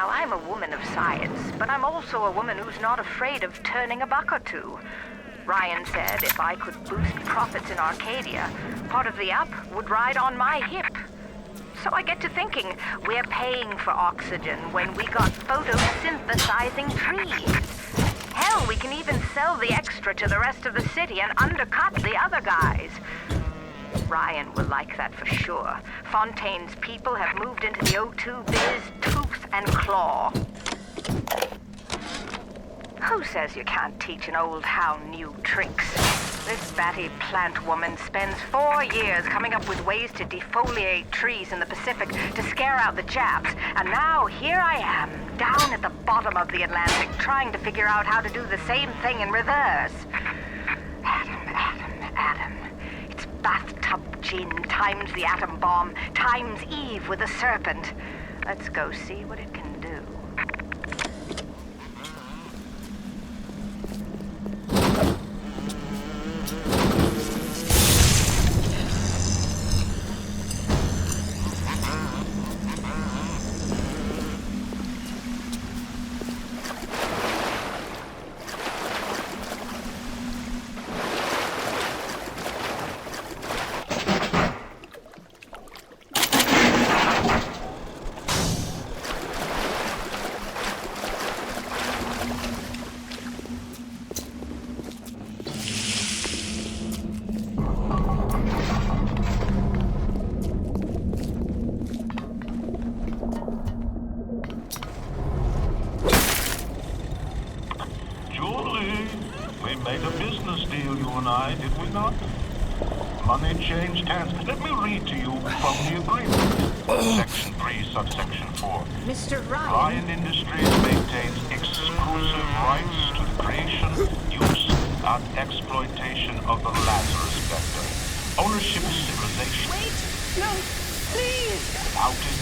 Now, I'm a woman of science, but I'm also a woman who's not afraid of turning a buck or two. Ryan said if I could boost profits in Arcadia, part of the up would ride on my hip. So I get to thinking, we're paying for oxygen when we got photosynthesizing trees. Hell, we can even sell the extra to the rest of the city and undercut the other guys. Ryan will like that for sure. Fontaine's people have moved into the O2 biz tooth and claw. Who says you can't teach an old hound new tricks? This batty plant woman spends 4 years coming up with ways to defoliate trees in the Pacific to scare out the Japs, and now here I am, down at the bottom of the Atlantic, trying to figure out how to do the same thing in reverse. Adam. It's bathtub gin times the atom bomb times Eve with a serpent. Let's go see what it can do. Did we not? Money changed hands. Let me read to you from the agreement. Section 3, subsection 4. Mr. Ryan Industries maintains exclusive rights to the creation, use, and exploitation of the Lazarus vector. Ownership of civilization. Wait! No! Please! Without it,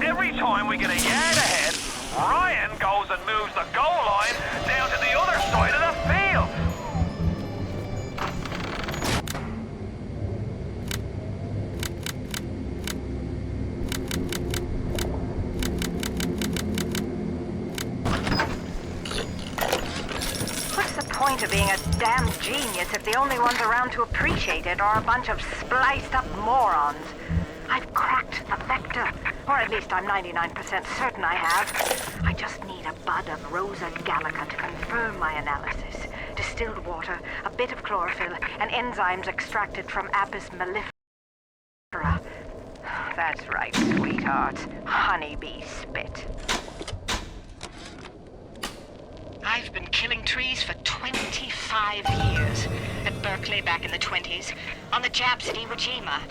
every time we get a yard ahead, Ryan goes and moves the goal line down to the other side of the field. What's the point of being a damn genius if the only ones around to appreciate it are a bunch of spliced up morons? I've cracked the vector. Or at least I'm 99% certain I have. I just need a bud of Rosa gallica to confirm my analysis. Distilled water, a bit of chlorophyll, and enzymes extracted from Apis mellifera. That's right, sweetheart. Honeybee spit. I've been killing trees for 25 years. At Berkeley back in the 20s, on the Japs at Iwo Jima.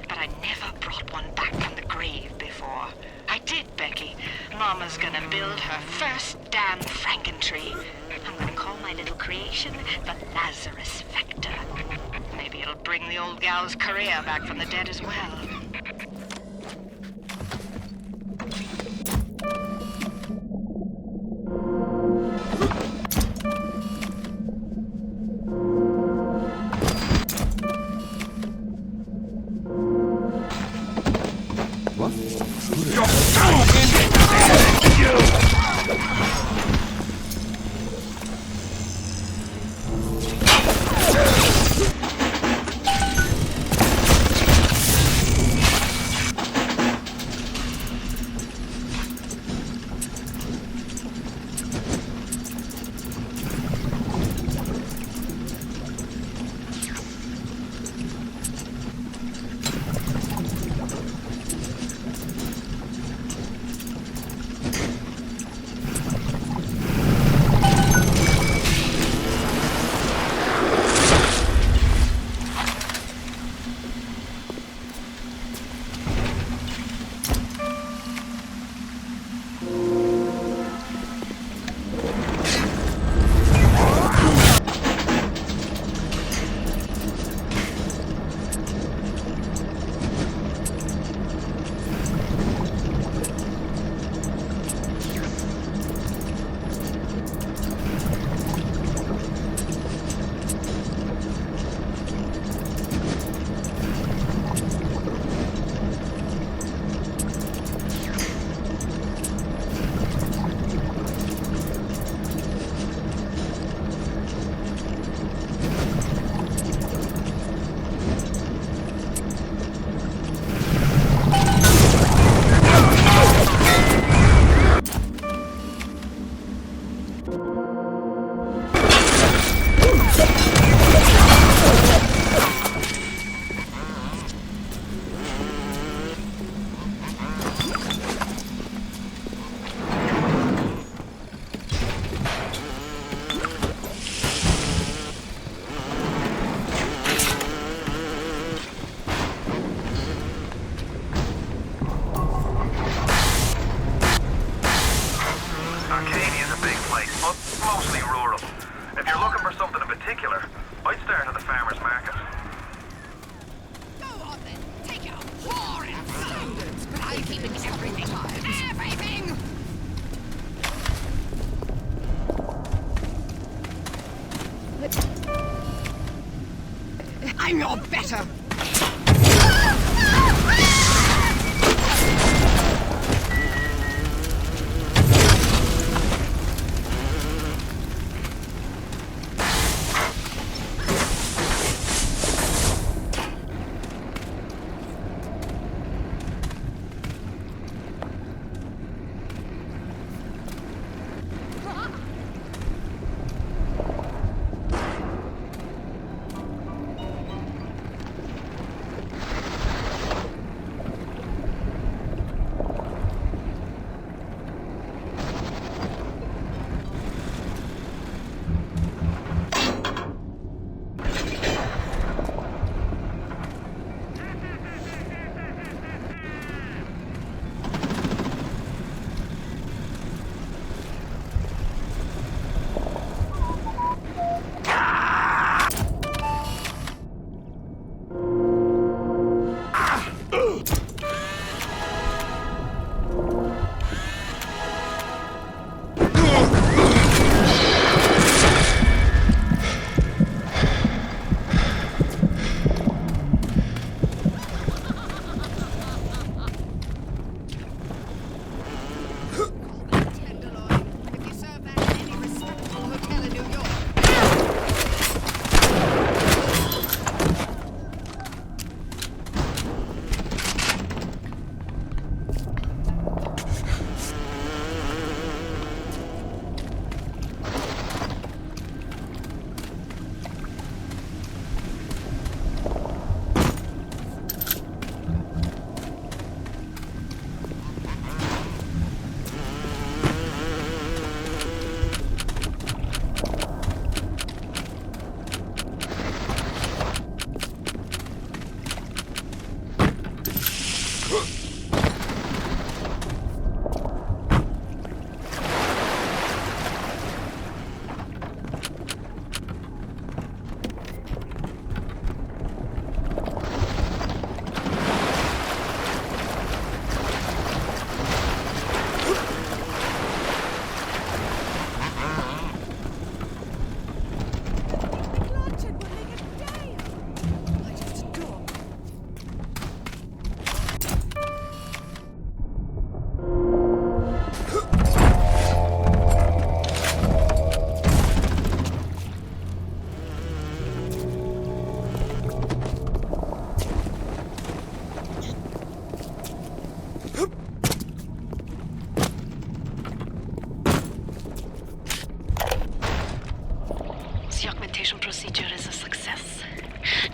But I never brought one back from the grave before. I did, Becky. Mama's gonna build her first damn Frankentree. I'm gonna call my little creation the Lazarus Vector. Maybe it'll bring the old gal's career back from the dead as well. Arcadia's a big place, but mostly rural. If you're looking for something in particular, I'd start at the farmer's market. Go on then, take your foreign standards, but I'm keeping everything. Everything! I'm your better. Procedure is a success.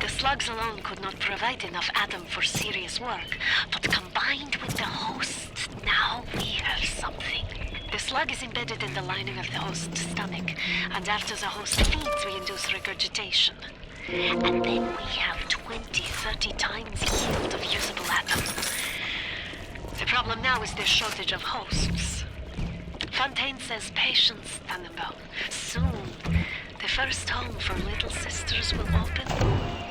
The slugs alone could not provide enough Adam for serious work, but combined with the host, now we have something. The slug is embedded in the lining of the host's stomach, and after the host feeds, we induce regurgitation. And then we have 20, 30 times the yield of usable Adam. The problem now is the shortage of hosts. Fontaine says patience, Tannenbaum. Soon, the first home for little sisters will open.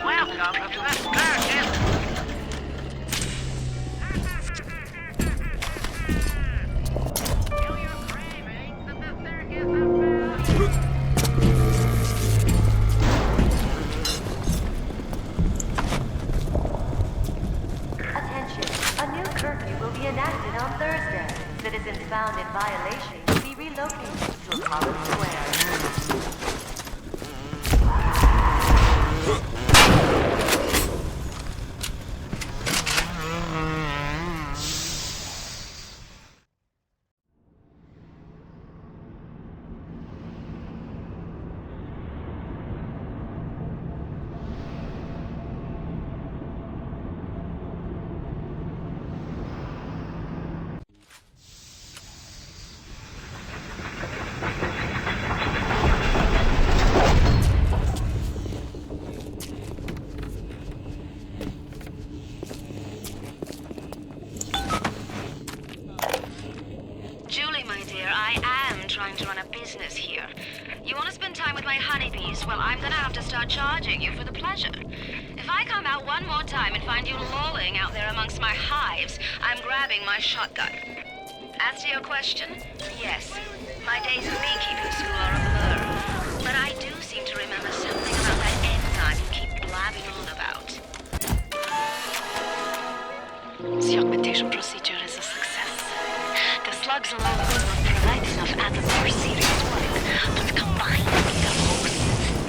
Welcome to the circus! Attention, a new curfew will be enacted on Thursday. Citizens found in violation will be relocated to Apollo Square. You want to spend time with my honeybees? Well, I'm gonna have to start charging you for the pleasure. If I come out one more time and find you lolling out there amongst my hives, I'm grabbing my shotgun. As to your question, yes, my days of beekeeping school are a blur. But I do seem to remember something about that enzyme you keep blabbing on about. The augmentation procedure is a success. The slugs alone will not provide enough atoms for serious work, but combined with the host,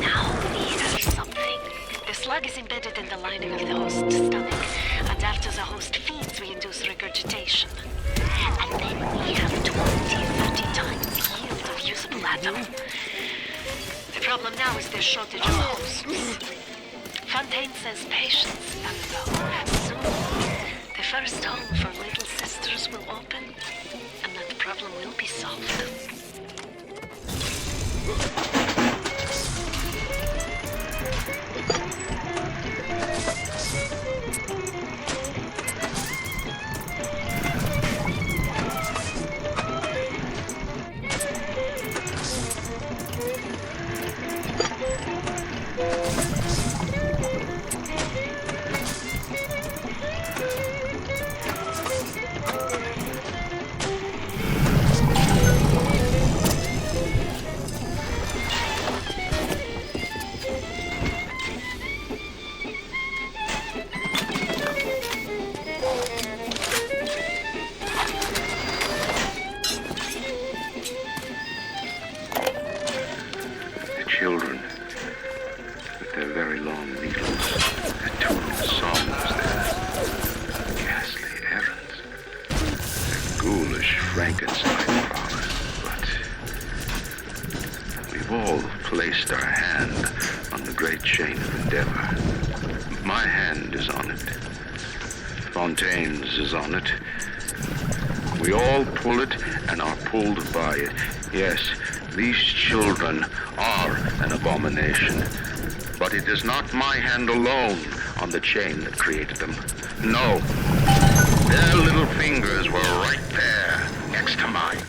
now we have something. The slug is embedded in the lining of the host's stomach, and after the host feeds, we induce regurgitation. And then we have 20-30 times the yield of usable atom. The problem now is there's shortage of hosts. Fontaine says patience, Annabelle. Soon, the first home for little sisters will open, and that problem will be solved. Children, with their very long needles, their tuneful songs, their ghastly errands, their ghoulish Frankenstein prowess. But we've all placed our hand on the great chain of endeavor. My hand is on it. Fontaine's is on it. We all pull it and are pulled by it. Yes, these children are an abomination. But it is not my hand alone on the chain that created them. No. Their little fingers were right there, next to mine.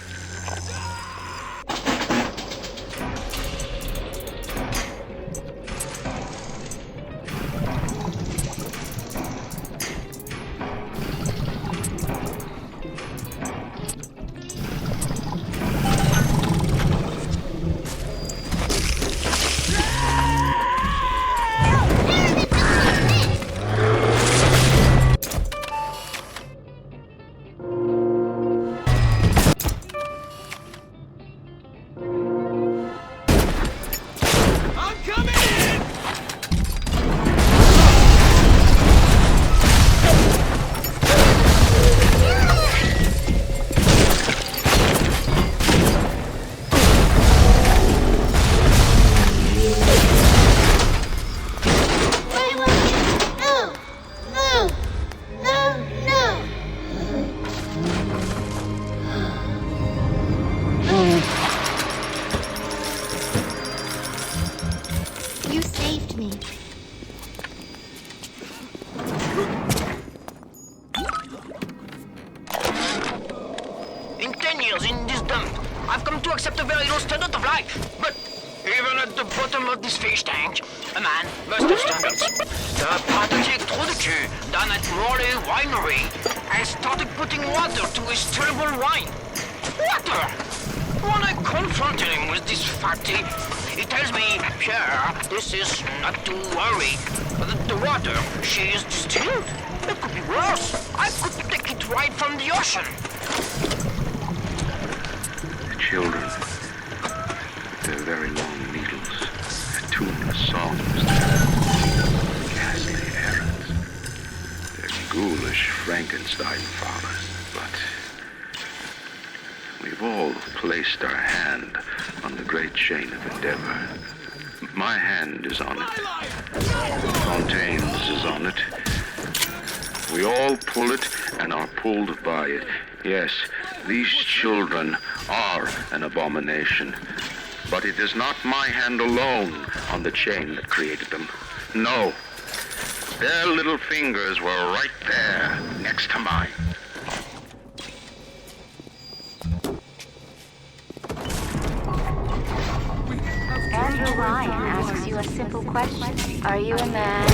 In this dump, I've come to accept a very low standard of life. But even at the bottom of this fish tank, a man must have standards. The pathetic trou de cul down at Morley Winery has started putting water to his terrible wine. Water! When I confronted him with this fatty, he tells me, Pierre, this is not to worry. The water, she is distilled. It could be worse. I could take it right from the ocean. Children, with their very long needles, their tuneless songs, their ghastly errands, their ghoulish Frankenstein fathers. But we've all placed our hand on the great chain of endeavor. My hand is on it. Fontaine's is on it. We all pull it and are pulled by it. Yes, these children are an abomination. But it is not my hand alone on the chain that created them. No. Their little fingers were right there, next to mine. Major Ryan asks you a simple question. Are you a man?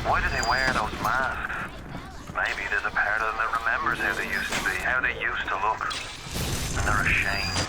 Why do they wear those masks? Maybe there's a part of them that remembers how they used to be, how they used to look. And they're ashamed.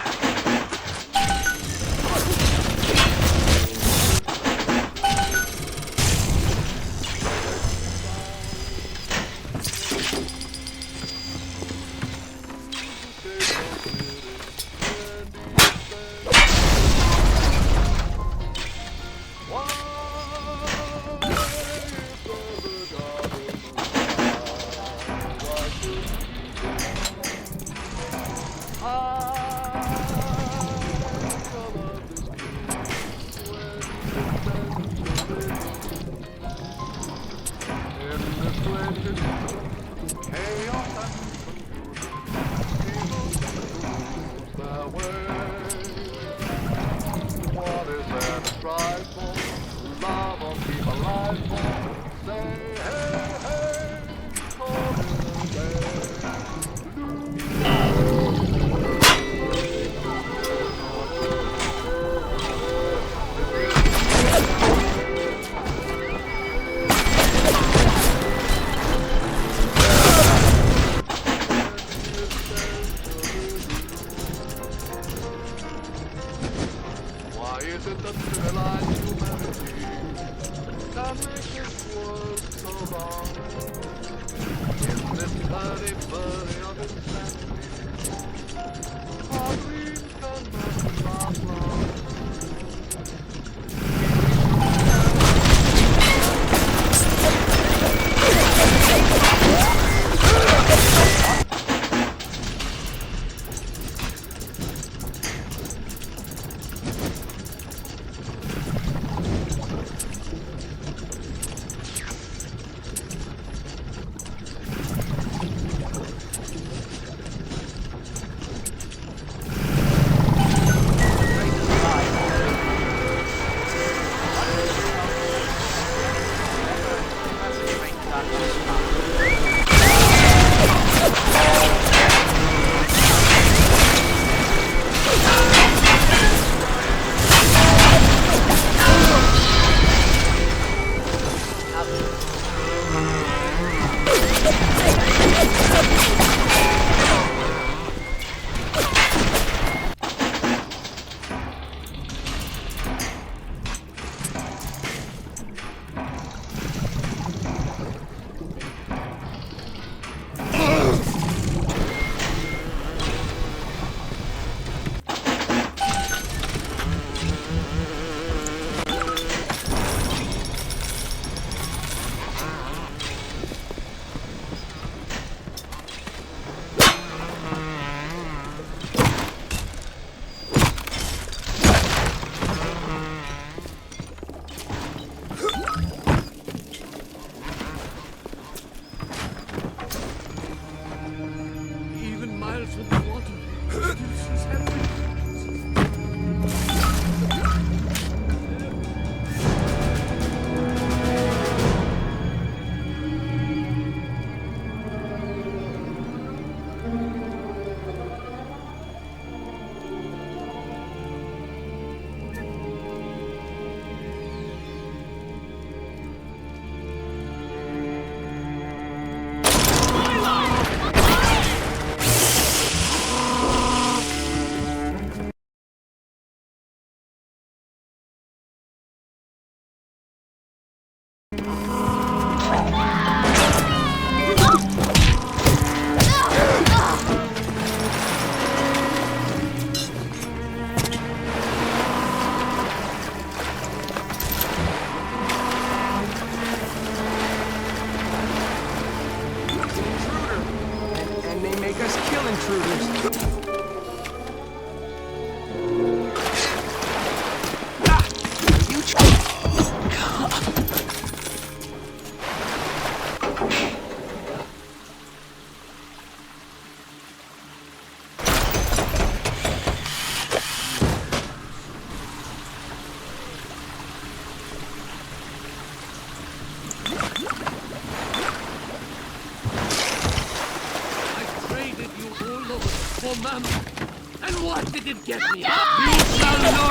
your mammoth. And what did it get me? You shall know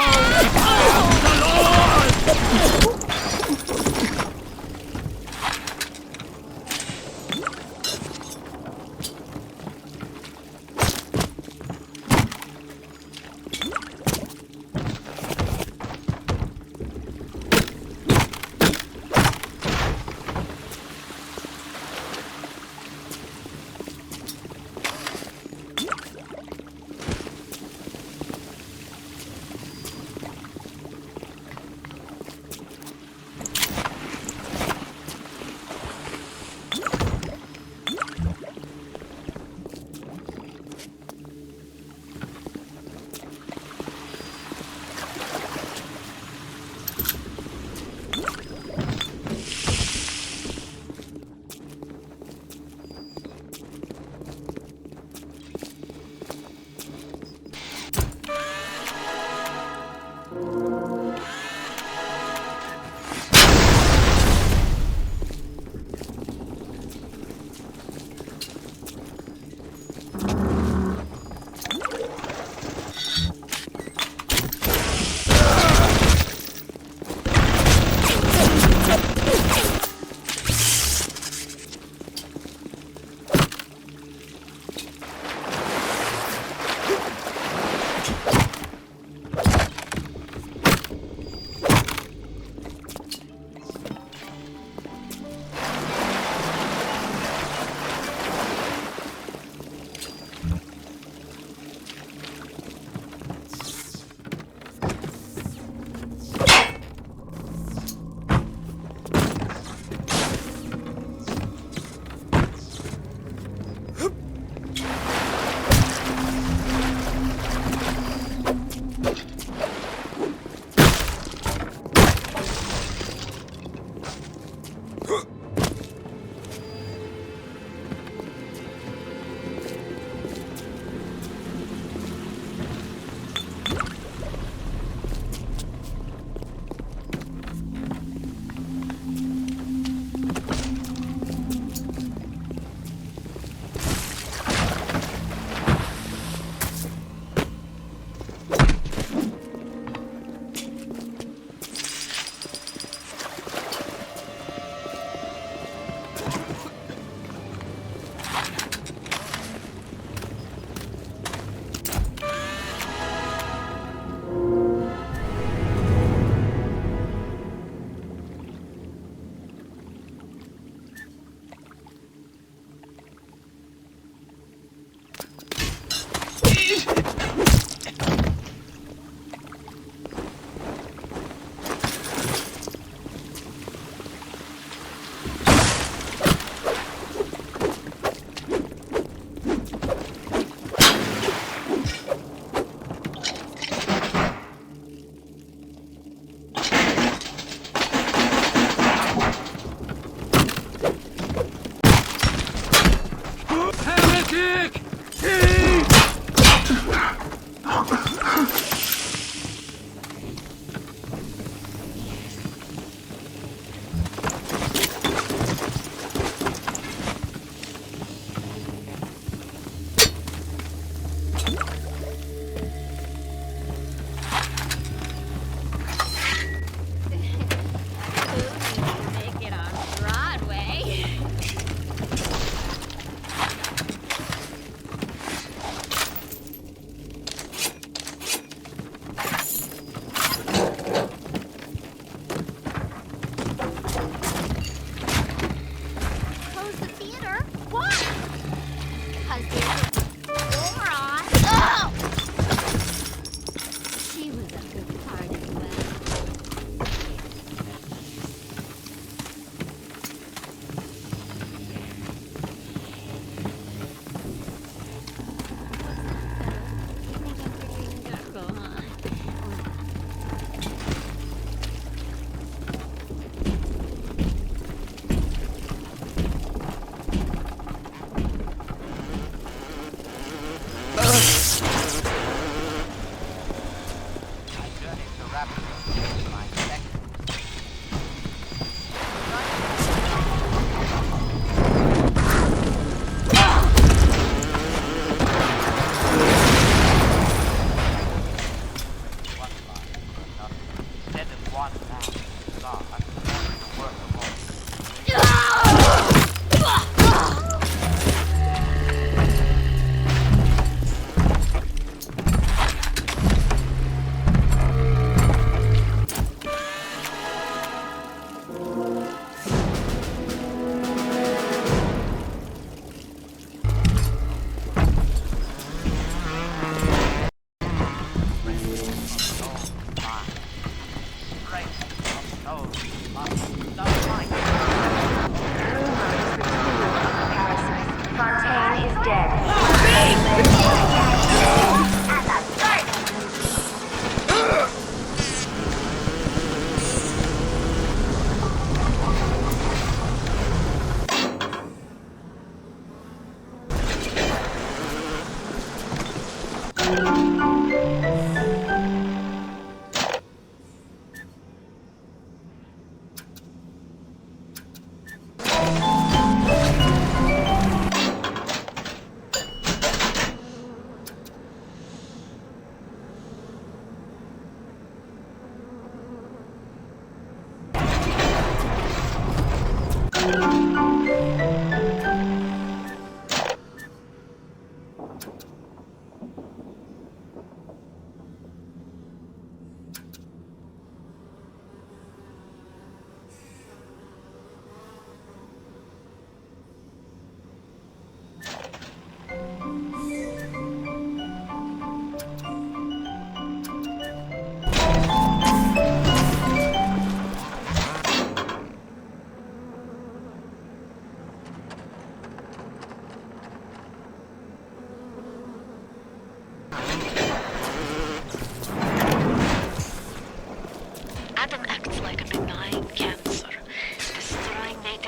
I am the Lord!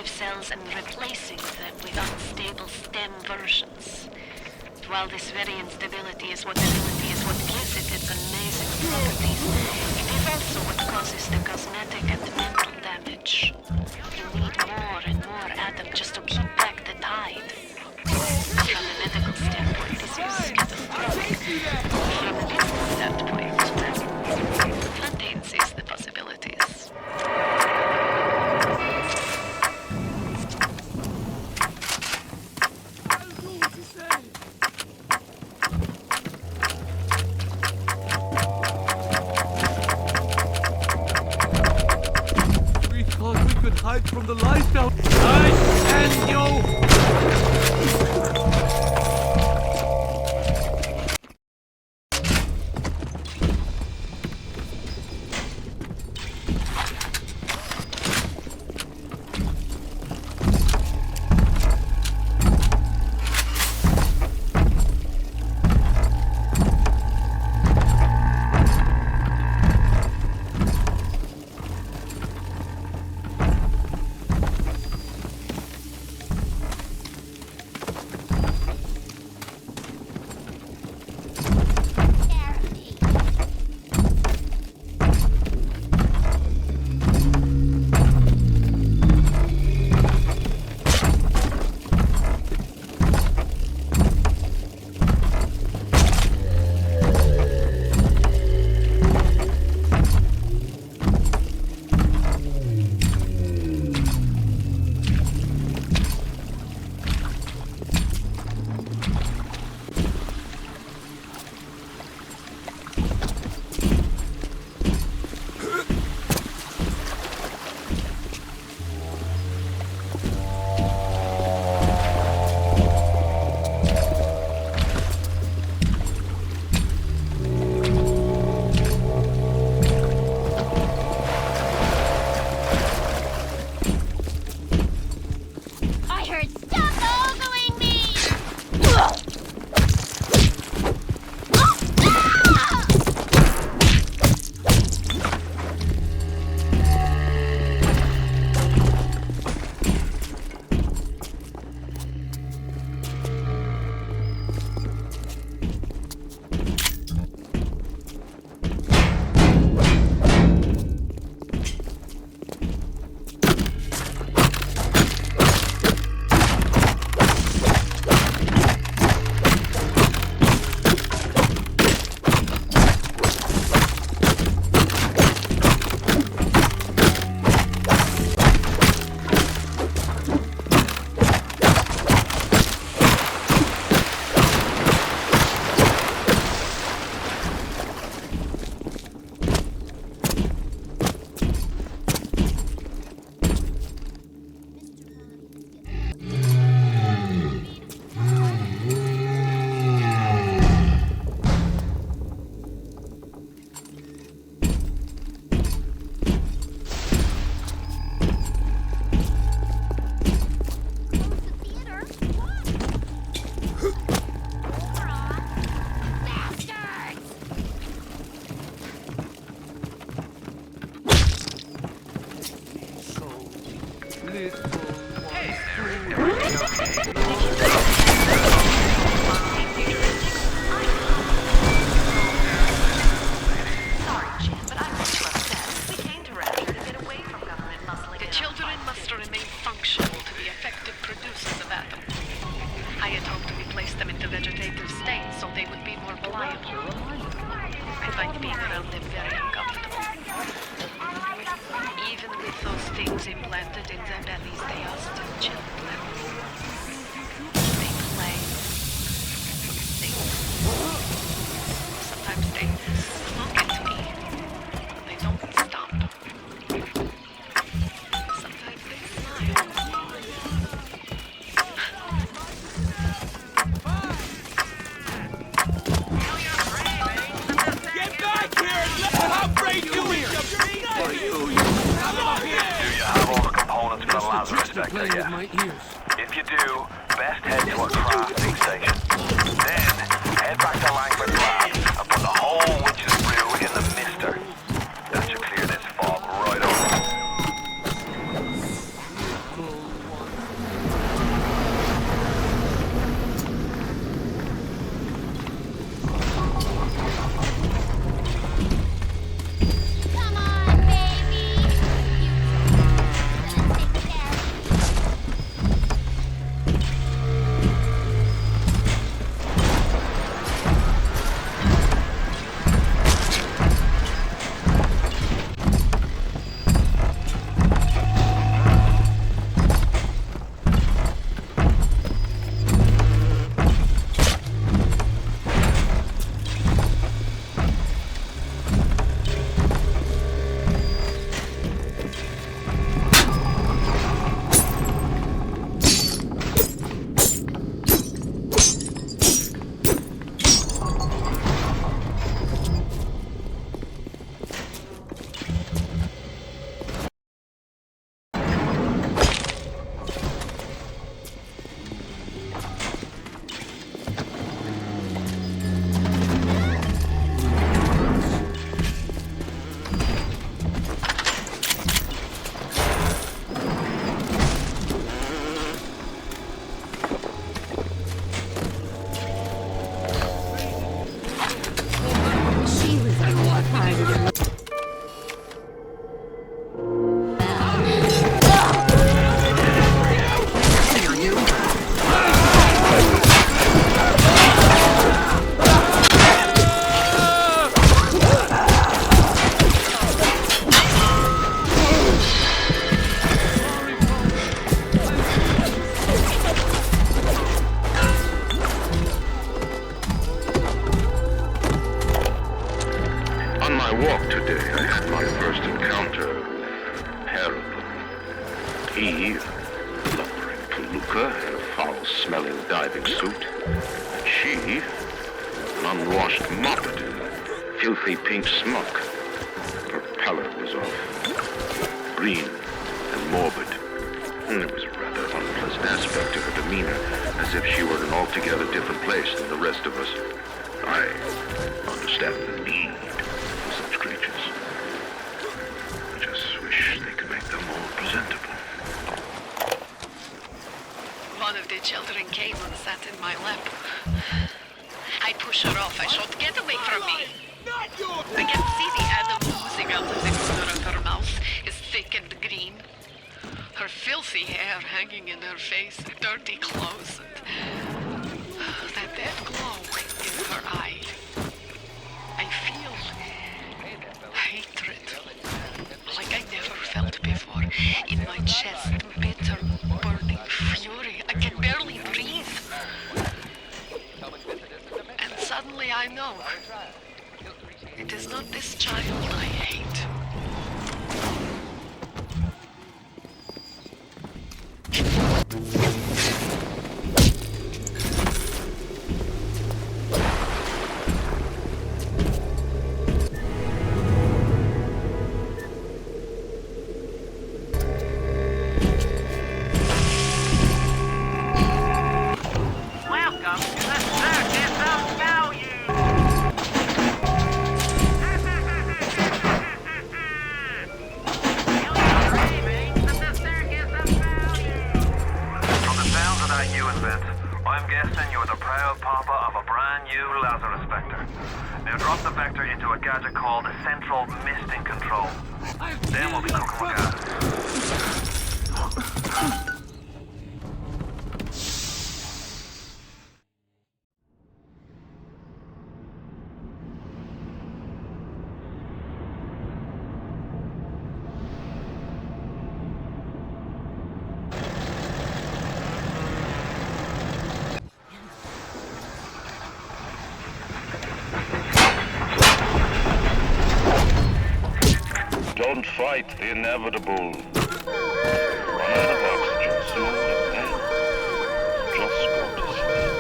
live cells and replacing them with unstable stem versions. While this very instability is what gives it its amazing properties, it is also what causes the cosmetic and mental damage. You need more and more Adam just to keep back the tide. From a medical standpoint, this is catastrophic. From a business standpoint, Fontaine sees the possibilities. We thought we could hide from the light now. I and you! If you do, best head to a crafting station. Then, head back to Langford Labs and put the whole witch's brew in the mister. That should clear this fog right up. worker in a foul-smelling diving suit. And she, an unwashed moppet in a filthy pink smock. Her pallor was off, green and morbid. And there was a rather unpleasant aspect to her demeanor, as if she were in an altogether different place than the rest of us. I understand the need for such creatures. I just wish they could make them more presentable. One of the children came and sat in my lap. I push her off. I shout, "Get away from me!" I can see the Adam oozing out of the corner of her mouth, is thick and green. Her filthy hair hanging in her face, dirty clothes, and that dead glow in her eye. I feel hatred, like I never felt before, in my chest, bitter, burning fury. I can barely breathe. And suddenly I know, it is not this child I hate. I'm guessing you're the proud papa of a brand new Lazarus Vector. Now drop the Vector into a gadget called Central Misting Control. Then we'll be cooking with gas. Don't fight the inevitable. Run out of oxygen soon, and then just go to sleep.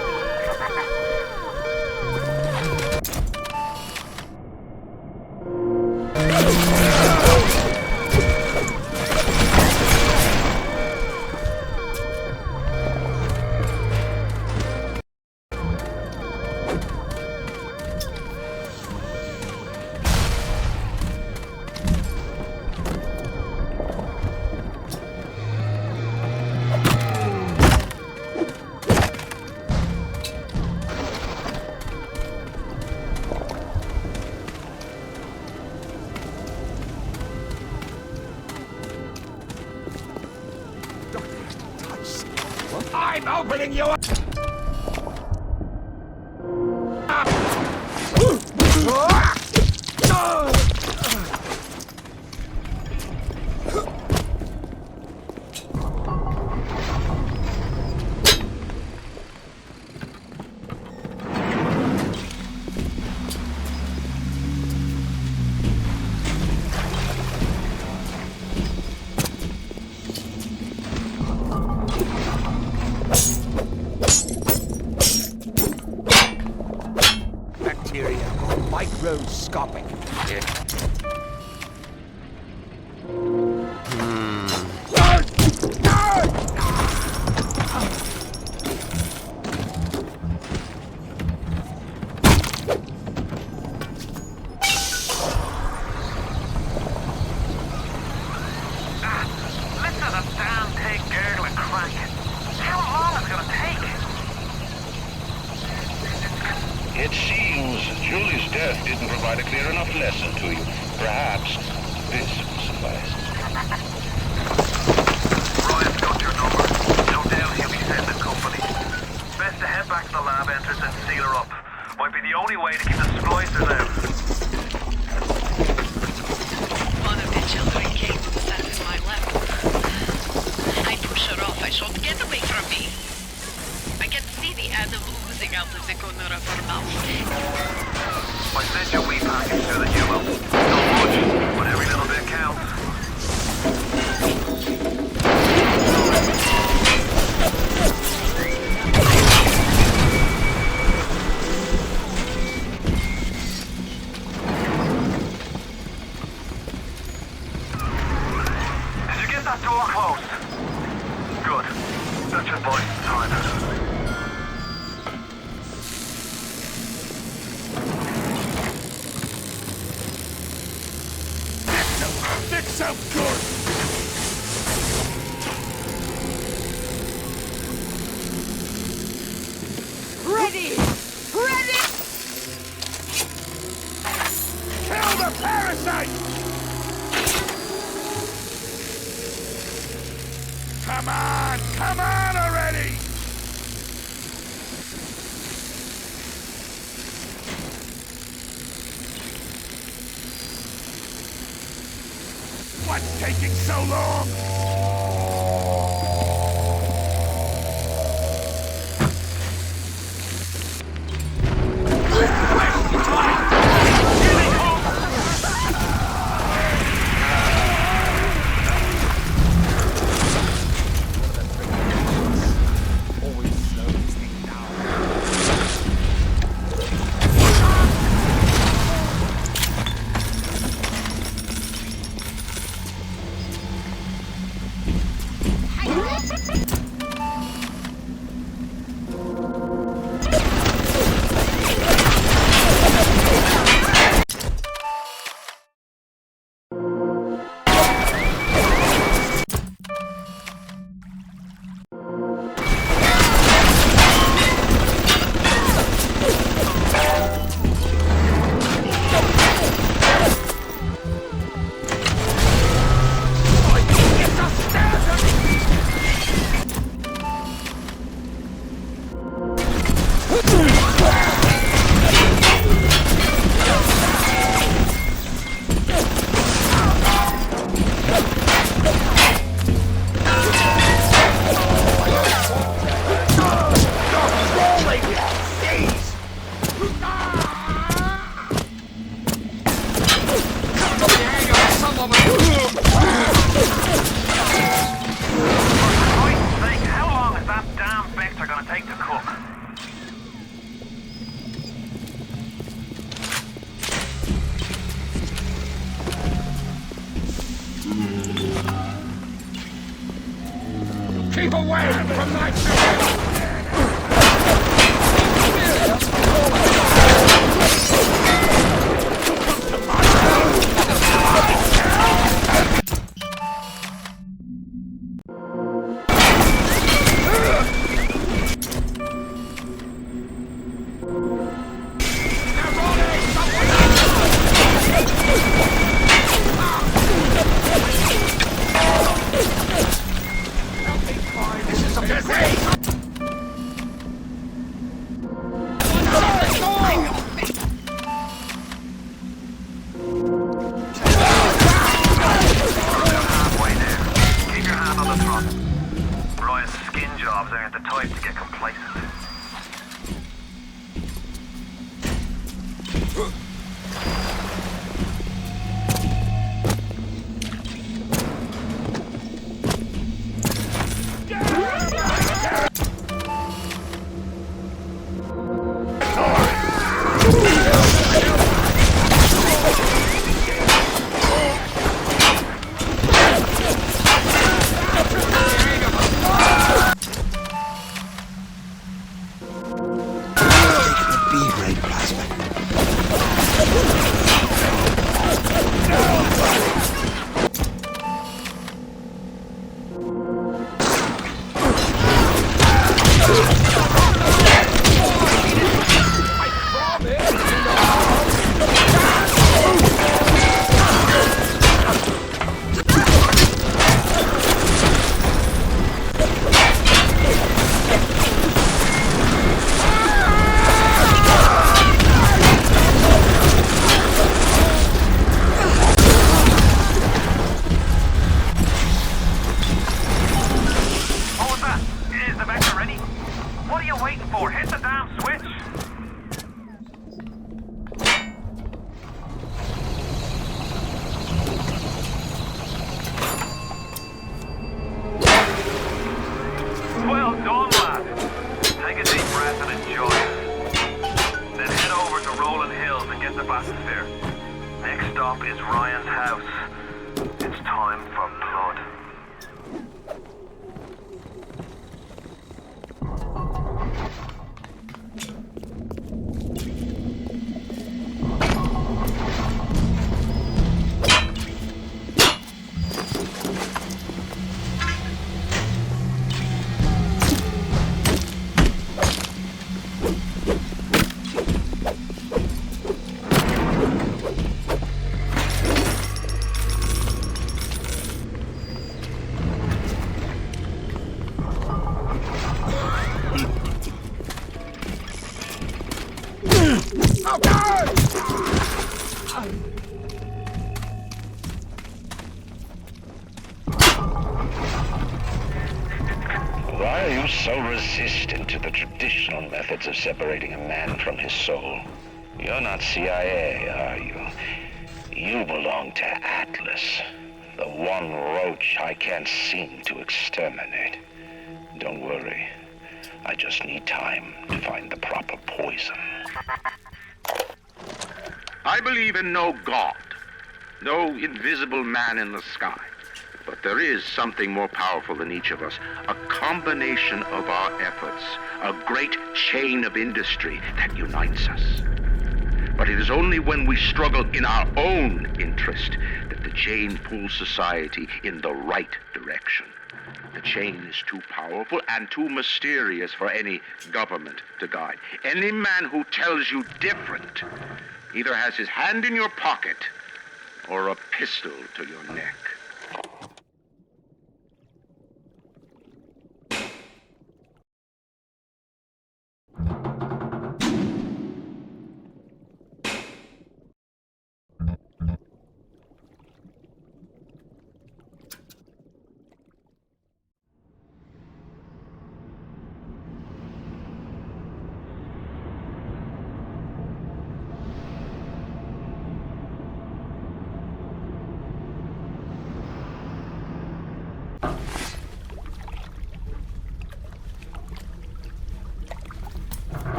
I'm opening you up! Microscopic. Listen to the damn thing gurgle and crank. How long is it gonna take? It seems Julie's death didn't provide a clear enough lesson to you. Perhaps this will suffice. Ryan's got your number. No doubt he'll be sending company. Best to head back to the lab entrance and seal her up. Might be the only way to keep the splicers out. One of the children came and sat in my lap. I push her off. I shout, "Get away from me!" I can see the Adam oozing out of the corner of her mouth. I sent your wee package through the Humo. Not much, but every little bit counts. That should buy some time. Fix up good! Ready! Ready! Kill the parasite! Come on already! What's taking so long? Keep away from my children! Next stop is Ryan's house. It's time for blood. Why are you so resistant to the traditional methods of separating a man from his soul? You're not CIA, are you? You belong to Atlas, the one roach I can't seem to exterminate. Don't worry. I just need time to find the proper poison. I believe in no God, no invisible man in the sky. But there is something more powerful than each of us, a combination of our efforts, a great chain of industry that unites us. But it is only when we struggle in our own interest that the chain pulls society in the right direction. The chain is too powerful and too mysterious for any government to guide. Any man who tells you different either has his hand in your pocket or a pistol to your neck.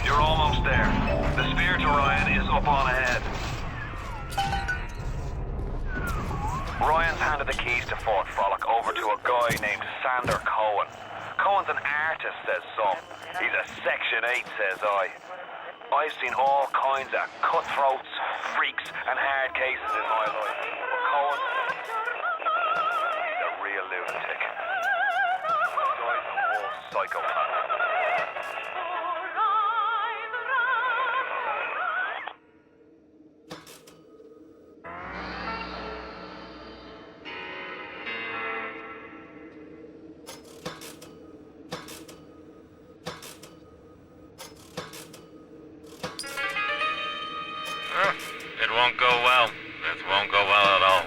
You're almost there. The spear to Ryan is up on ahead. Ryan's handed the keys to Fort Frolic over to a guy named Sander Cohen. Cohen's an artist, says some. He's a Section 8, says I. I've seen all kinds of cutthroats, freaks, and hard cases in my life. But Cohen, he's a real lunatic. The guy's a whole psychopath. It won't go well. It won't go well at all.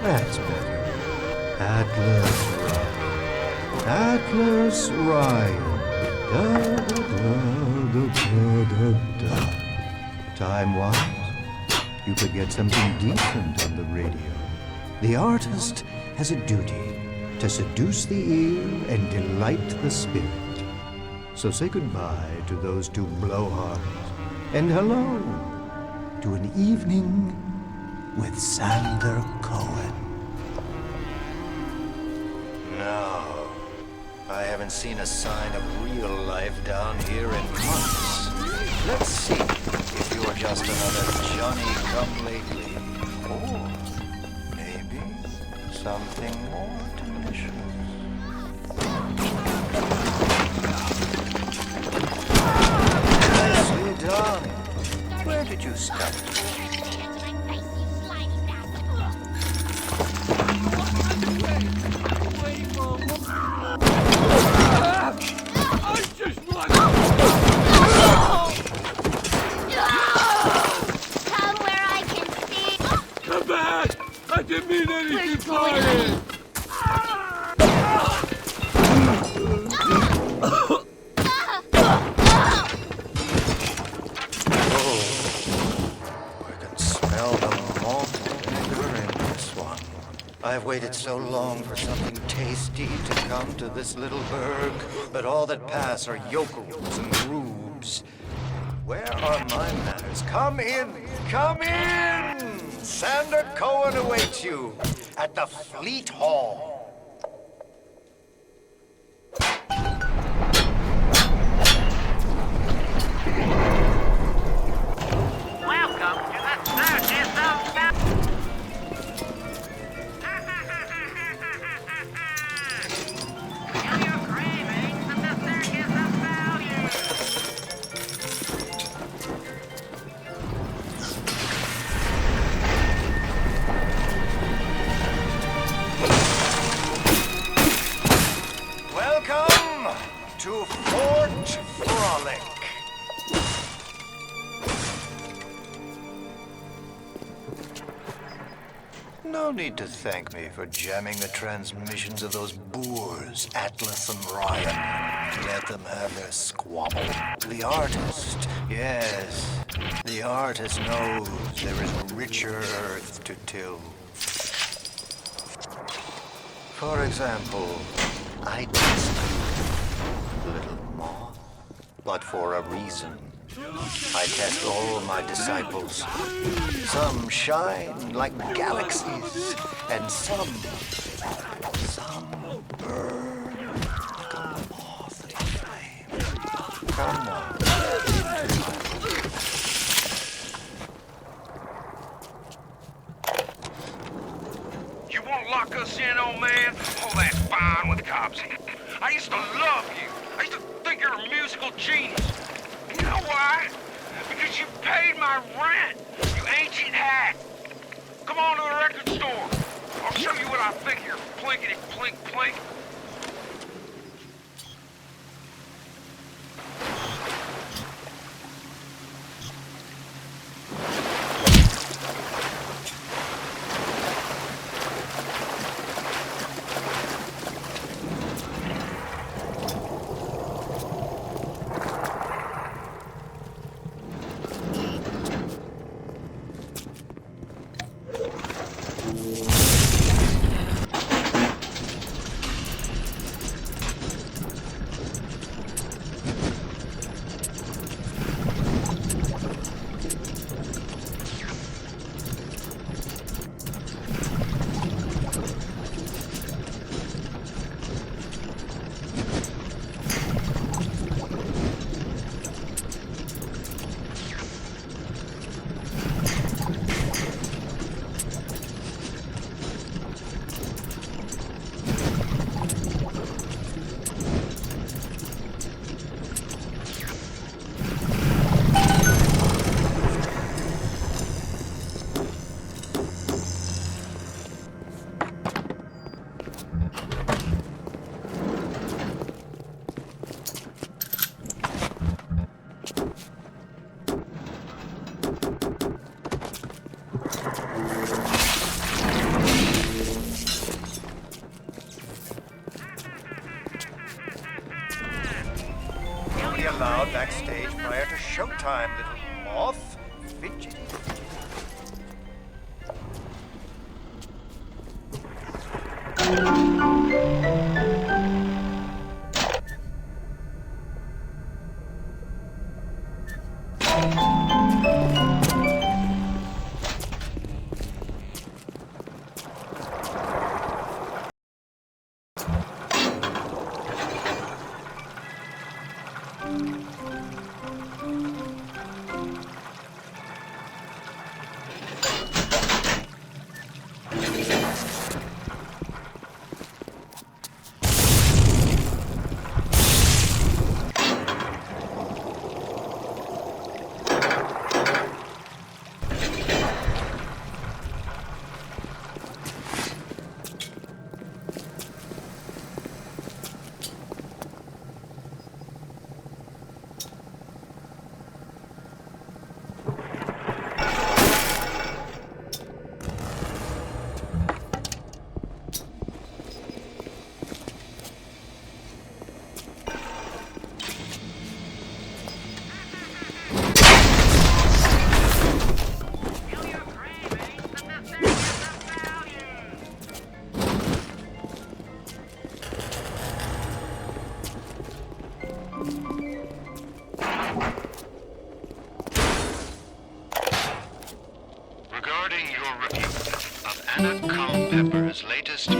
That's better. Atlas Ryan. Da, da, da, da, da, da. Time-wise, you could get something decent on the radio. The artist has a duty to seduce the ear and delight the spirit. So say goodbye to those two blowhards, and hello to an evening with Sander Cohen. No, I haven't haven't seen a sign of real life down here in months. Let's see if you're just another Johnny-come-lately. Or maybe something more delicious. Nicely done. Where did you start? I didn't mean anything by it! I can smell the malt vinegar in this one. I've waited so long for something tasty to come to this little burg, but all that pass are yokels and rubes. Where are my manners? Come in! Come in! Sander Cohen awaits you at the Fleet Hall. Welcome to the circus of Feel your cravings at the circus of value. Welcome to Fort Frolic. No need to thank me for jamming the transmissions of those boors, Atlas and Ryan. Let them have their squabble. The artist, yes, the artist knows there is richer earth to till. For example, I test you, little moth, but for a reason. I test all my disciples. Some shine like galaxies, and some burn like a moth in flame. Come on. You won't lock us in, old man? Oh, that's fine with the cops. I used to love you. I used to think you're a musical genius. You know why? Because you paid my rent, you ancient hack. Come on to the record store. I'll show you what I think of your plinkety plink plink. Allowed backstage prior to showtime, little moth. Fidgety.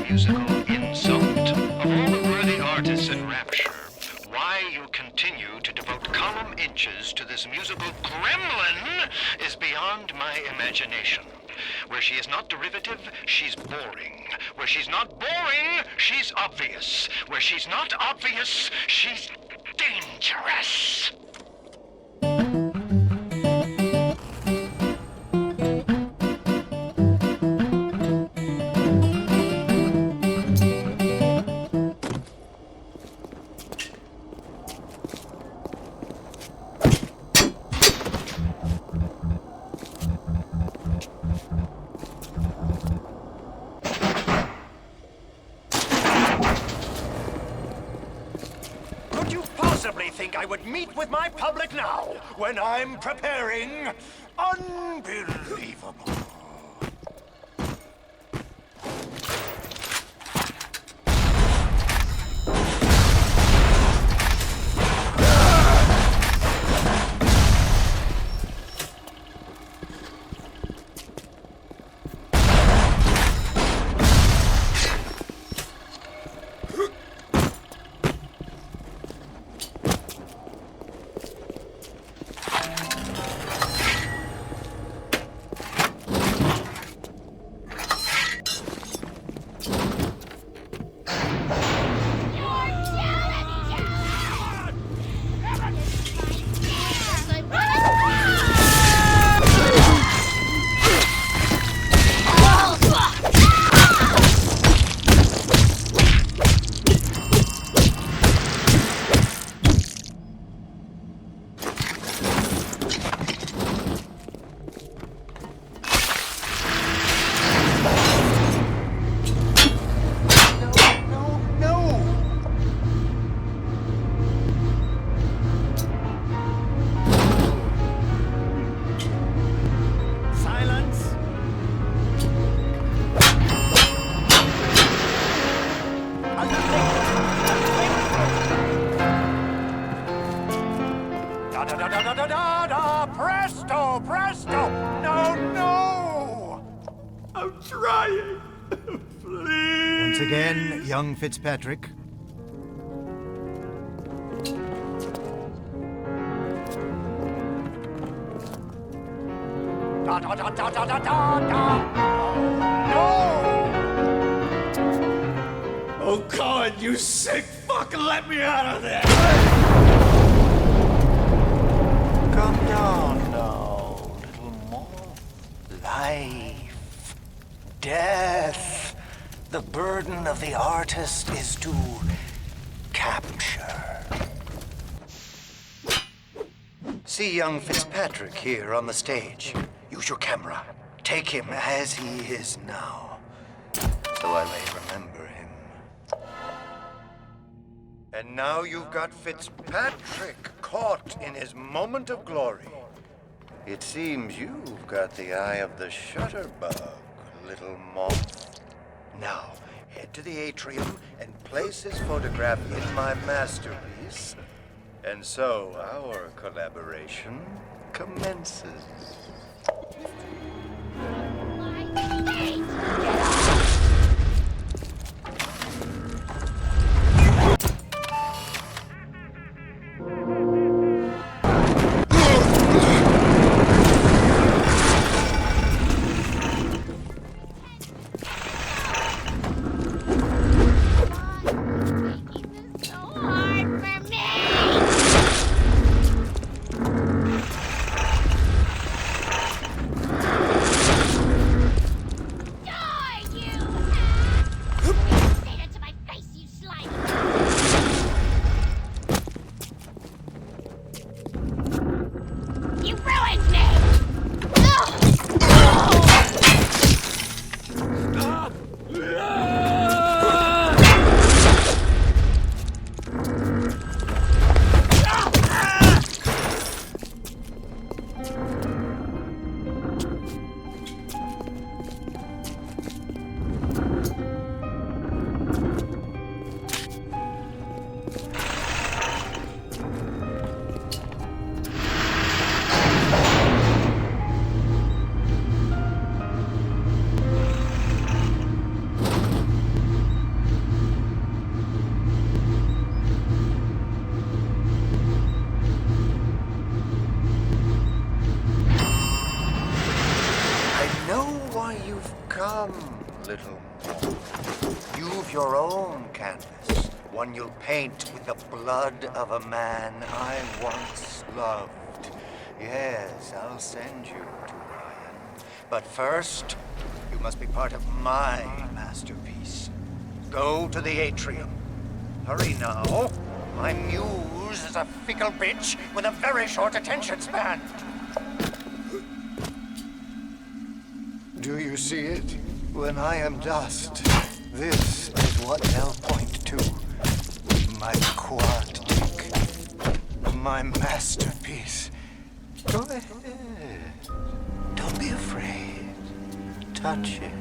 musical insult. Of all the worthy artists in Rapture, why you continue to devote column inches to this musical gremlin is beyond my imagination. Where she is not derivative, she's boring. Where she's not boring, she's obvious. Where she's not obvious, she's dangerous. Think I would meet with my public now when I'm preparing Unbelievable. Young Fitzpatrick. Oh God, you sick fuck, let me out of there! Come down now, little more. Life, death. The burden of the artist is to capture. See young Fitzpatrick here on the stage. Use your camera. Take him as he is now, so I may remember him. And now you've got Fitzpatrick caught in his moment of glory. It seems you've got the eye of the shutterbug, little moth. Now, head to the atrium and place his photograph in my masterpiece. And so, our collaboration commences. own canvas, one you'll paint with the blood of a man I once loved. Yes, I'll send you to Ryan. But first, you must be part of my masterpiece. Go to the atrium. Hurry now. My muse is a fickle bitch with a very short attention span. Do you see it? When I am dust, this is what they'll point to. My quad tick. My masterpiece. Go ahead. Don't be afraid. Touch it.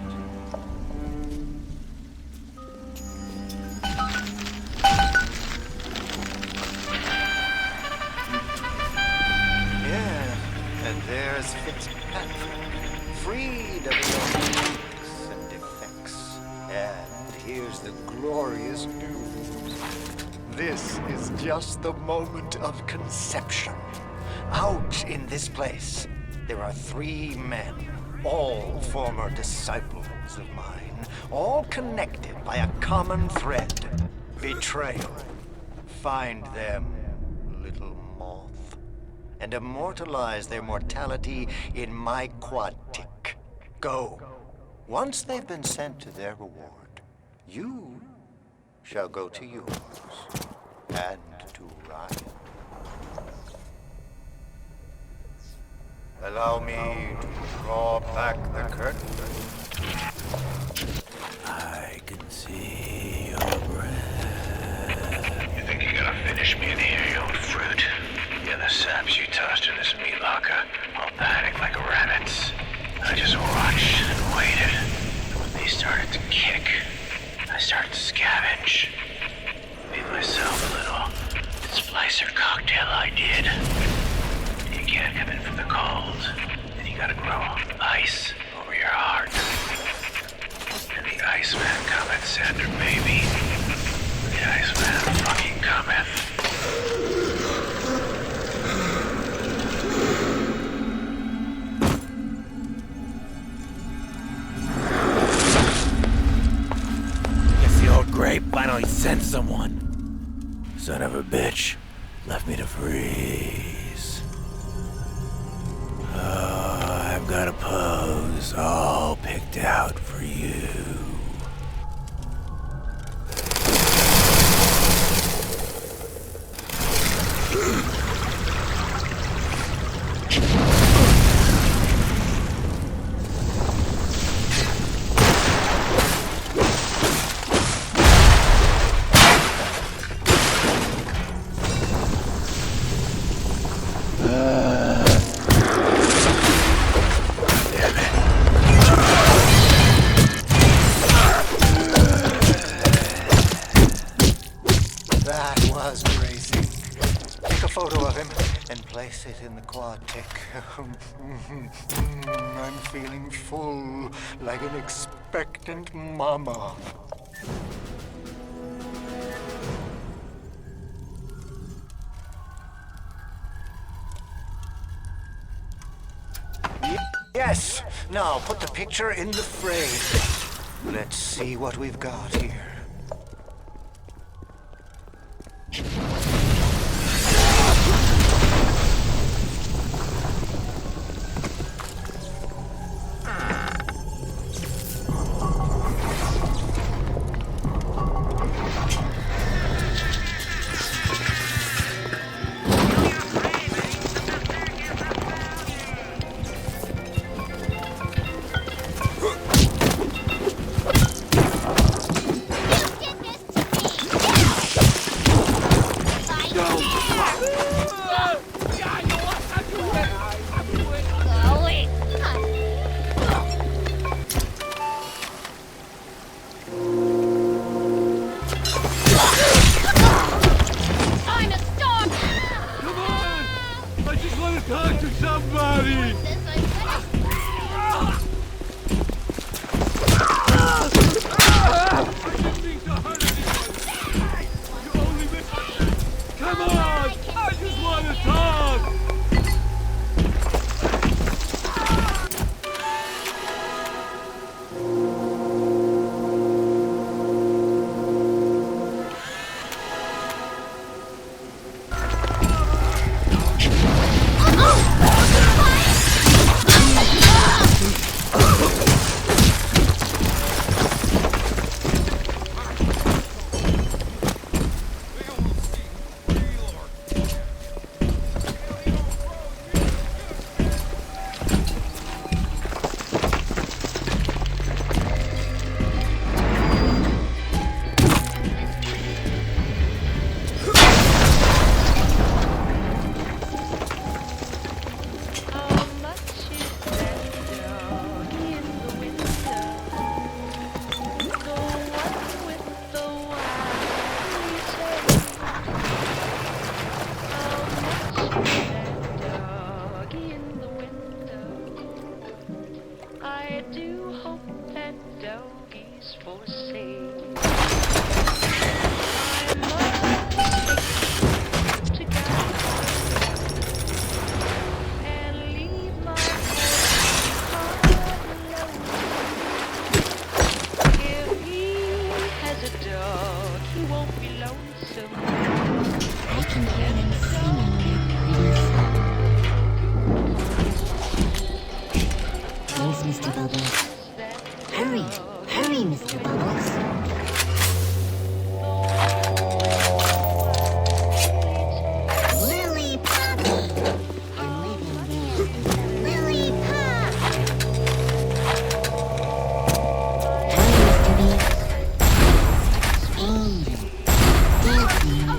Yeah, and there's Fitzpatrick, freed of his own defects and defects. And here's the glorious news. This is just the moment of conception. Out in this place, there are 3 men, all former disciples of mine, all connected by a common thread: betrayal. Find them, little moth, and immortalize their mortality in my quad tick. Go. Once they've been sent to their reward, you shall go to yours, and to Ryan. Allow me to draw back the curtain. I can see your breath. You think you're gonna finish me in here, you old fruit? Yeah, the saps you tossed in this meat locker all panicked like rabbits. I just watched and waited. And when they started to kick, I started to scavenge. Made myself a little splicer cocktail, I did. You can't come in from the cold. And you gotta grow ice over your heart. And the Iceman cometh, Sander, baby. The Iceman fucking cometh. Guess the old grape finally sent someone. Son of a bitch. Left me to freeze. Oh, I've got a pose all picked out for you. That was grazing. Take a photo of him and place it in the quad tick. I'm feeling full, like an expectant mama. Yes! Now put the picture in the frame. Let's see what we've got here. Talk to somebody! Come on! I just want to talk! can hear them singing their pretty song. Please, Mr. Bubbles. Hurry, hurry, Mr. Bubbles. Lily Poppy! And living there is a Lily Pop! Hurry, Mr. Beast. Angel. Daisies.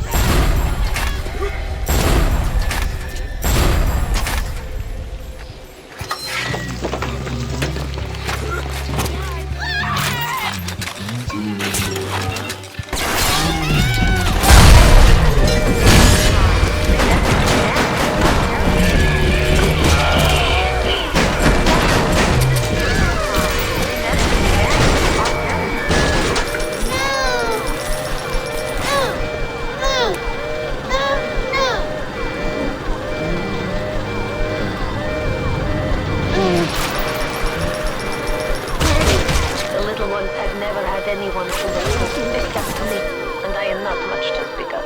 The little ones have never had anyone to listen except to me, and I am not much to speak of.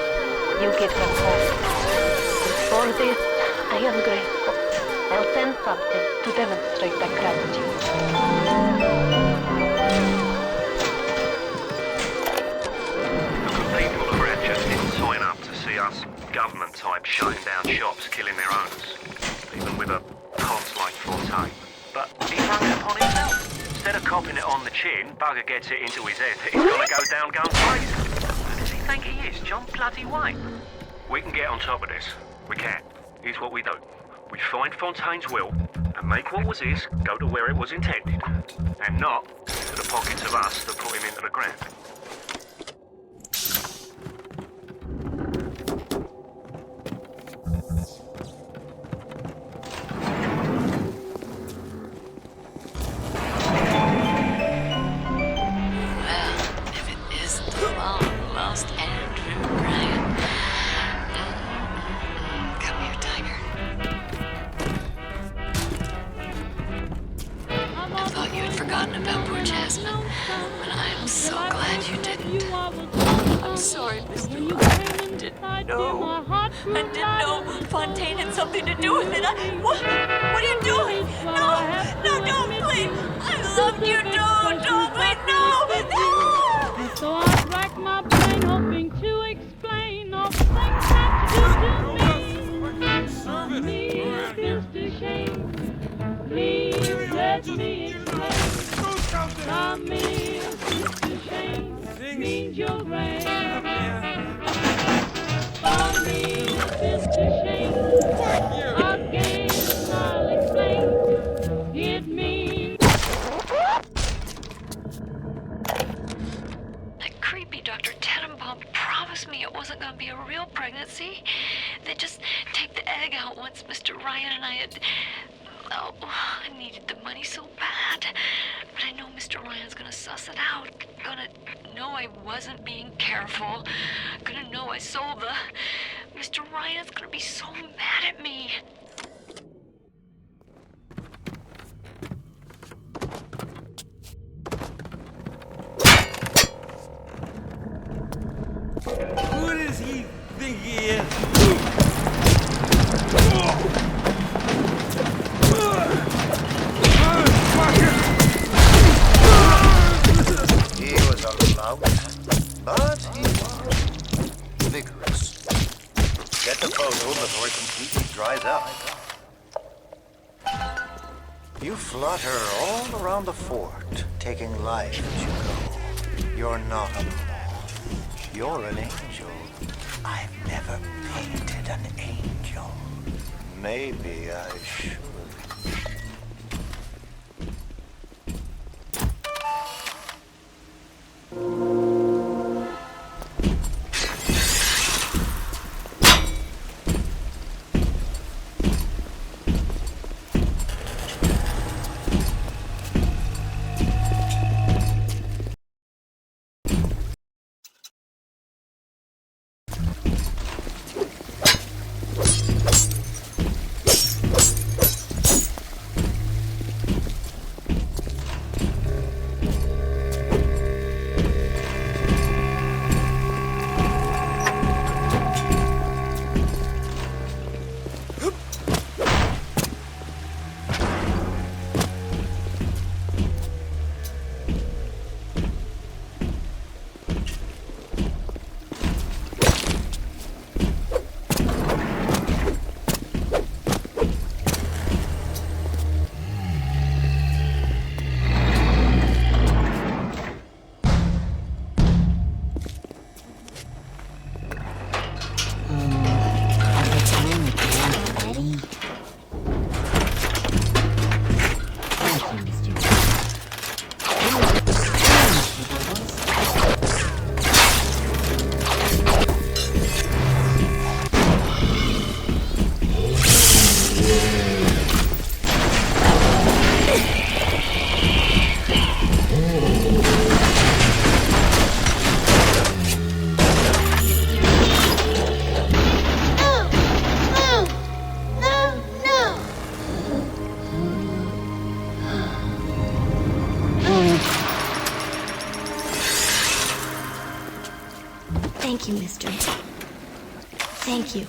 You give them hope. And for this, I am grateful. I'll send something to demonstrate that gratitude. People who are just didn't sign up to see us government types shutting down shops, killing their owners, even with a cons like Fontaine. But he took it upon himself. Instead of copping it on the chin, Bugger gets it into his head that he's gonna go down gun blazing. Who does he think he is, John bloody Wayne? We can get on top of this. We can. Here's what we do. We find Fontaine's will and make what was his go to where it was intended, and not to the pockets of us that put him into the ground. Lost Andrew Ryan. Come here, Tiger. I thought you had forgotten about poor Jasmine, but I'm so glad you didn't. I'm sorry, Mr. Ryan. I didn't know. I didn't know Fontaine had something to do with it. What are you doing? No, don't, please. I love you, don't, please, no. So I rack my brain hoping to explain all the things that you do to me. Feels to shame. Please let me explain. Come me feels to shame. Means you're great. For me feels to shame. Again I'll explain. It means creepy Dr. Tenenbaum promised me it wasn't going to be a real pregnancy. They'd just take the egg out once Mr. Ryan and I had... Oh, I needed the money so bad. But I know Mr. Ryan's going to suss it out. Going to know I wasn't being careful. Going to know I sold the... Mr. Ryan's going to be so mad at me. Who does he think he is? He was a lout, but he was vigorous. Get the photo before it completely dries out. You flutter all around the fort, taking life as you go. You're not a moth. You're an angel. I've never painted an angel. Maybe I should. Thank you, mister. Thank you.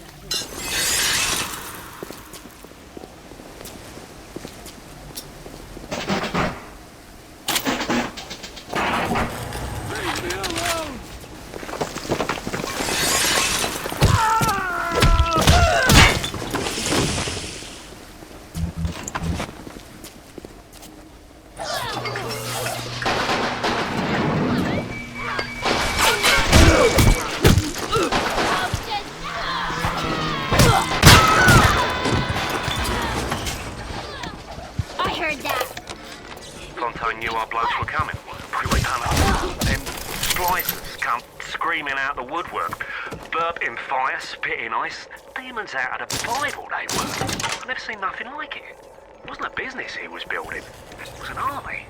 Demons out of the Bible, they were. I've never seen nothing like it. It wasn't a business he was building. It was an army.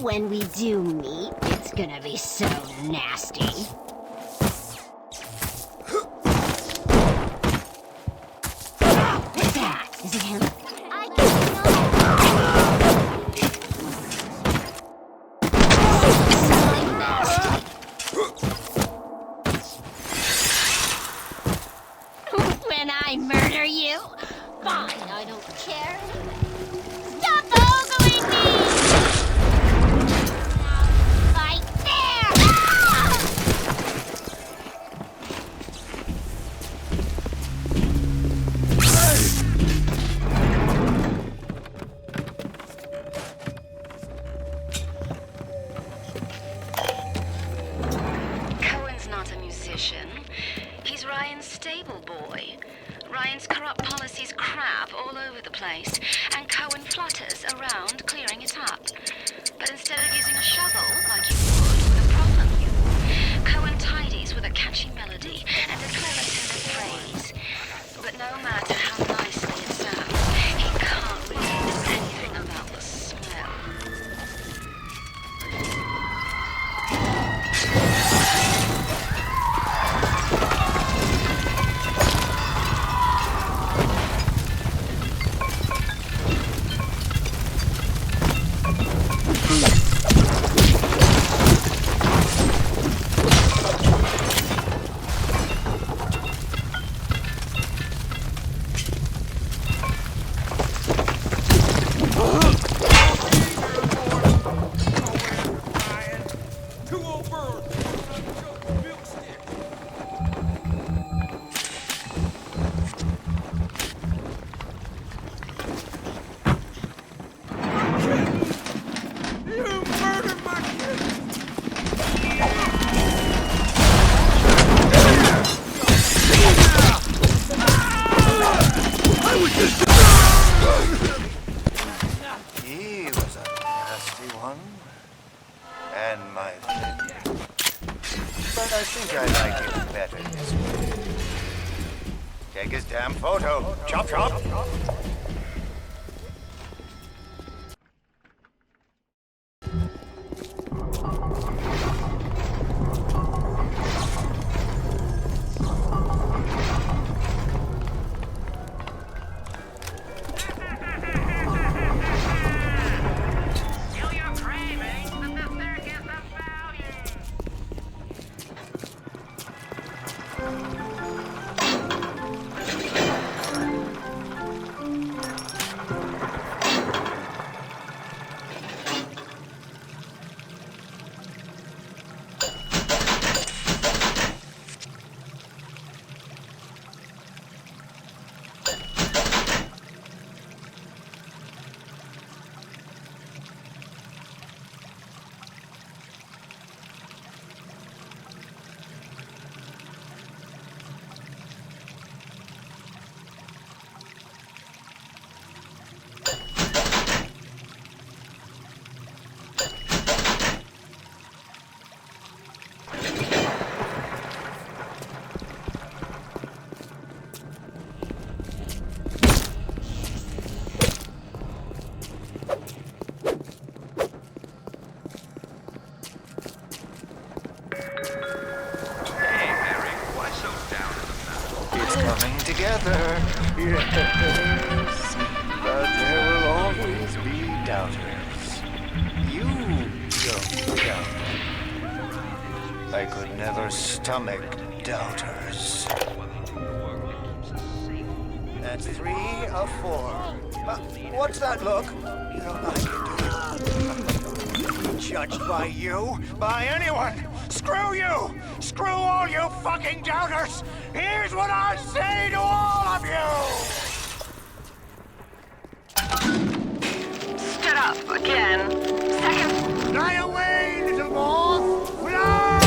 When we do meet, it's gonna be so nasty. What's that? Is it him? When I murder you? Fine, I don't care. Stop ogling me! He's Ryan's stable boy. Ryan's corrupt policies crap all over the place, and Cohen flutters around clearing it up. But instead of using a shovel, like you would with a problem, Cohen tidies with a catchy melody and a clever turn of phrase. But no matter how nicely it sounds, he can't really do anything about the smell. one and my favorite. But I think I like it better this way. Take his damn photo. Chop, chop. Together, yes, but there will always be doubters. You don't doubt. I could never stomach doubters. That's 3 of 4. What's that look? You don't like it, do you? Judged by you? By anyone? Screw you! Screw all you fucking doubters! Here's what I say to all of you! Stood up again. Second. Fly away, little moth! Fly!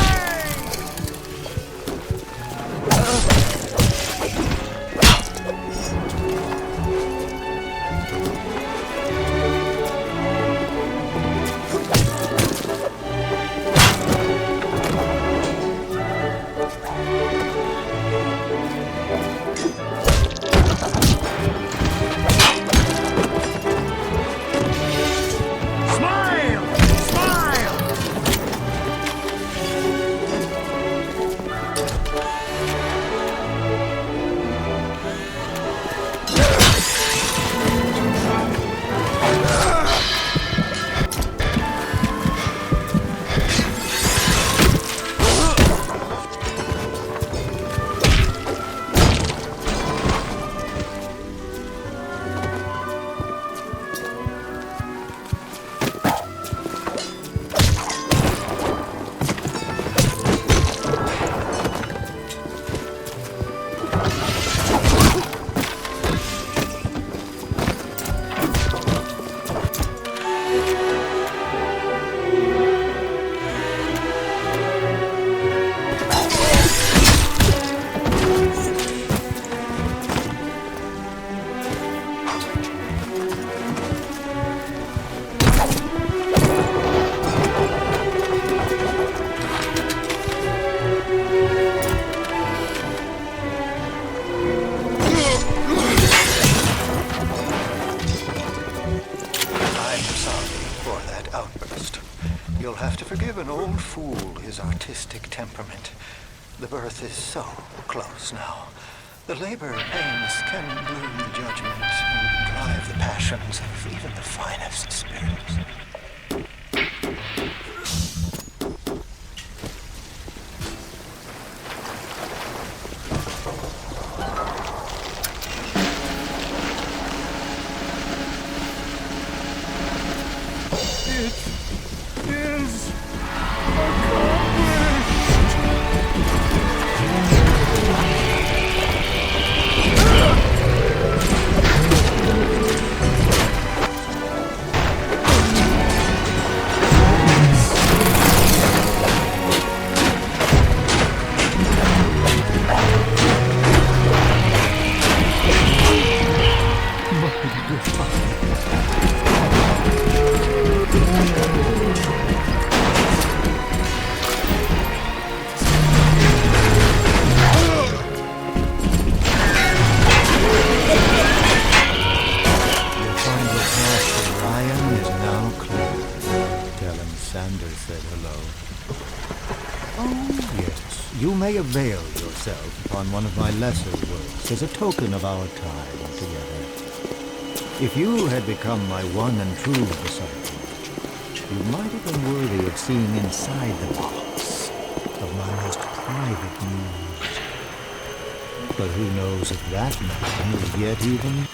You'll have to forgive an old fool his artistic temperament. The birth is so close now. The labor pains can bloom the judgment and drive the passions of even the finest spirits. Sanders said hello. Oh, yes. You may avail yourself upon one of my lesser works as a token of our time together. If you had become my one and true disciple, you might have been worthy of seeing inside the box of my most private news. But who knows if that man is yet even...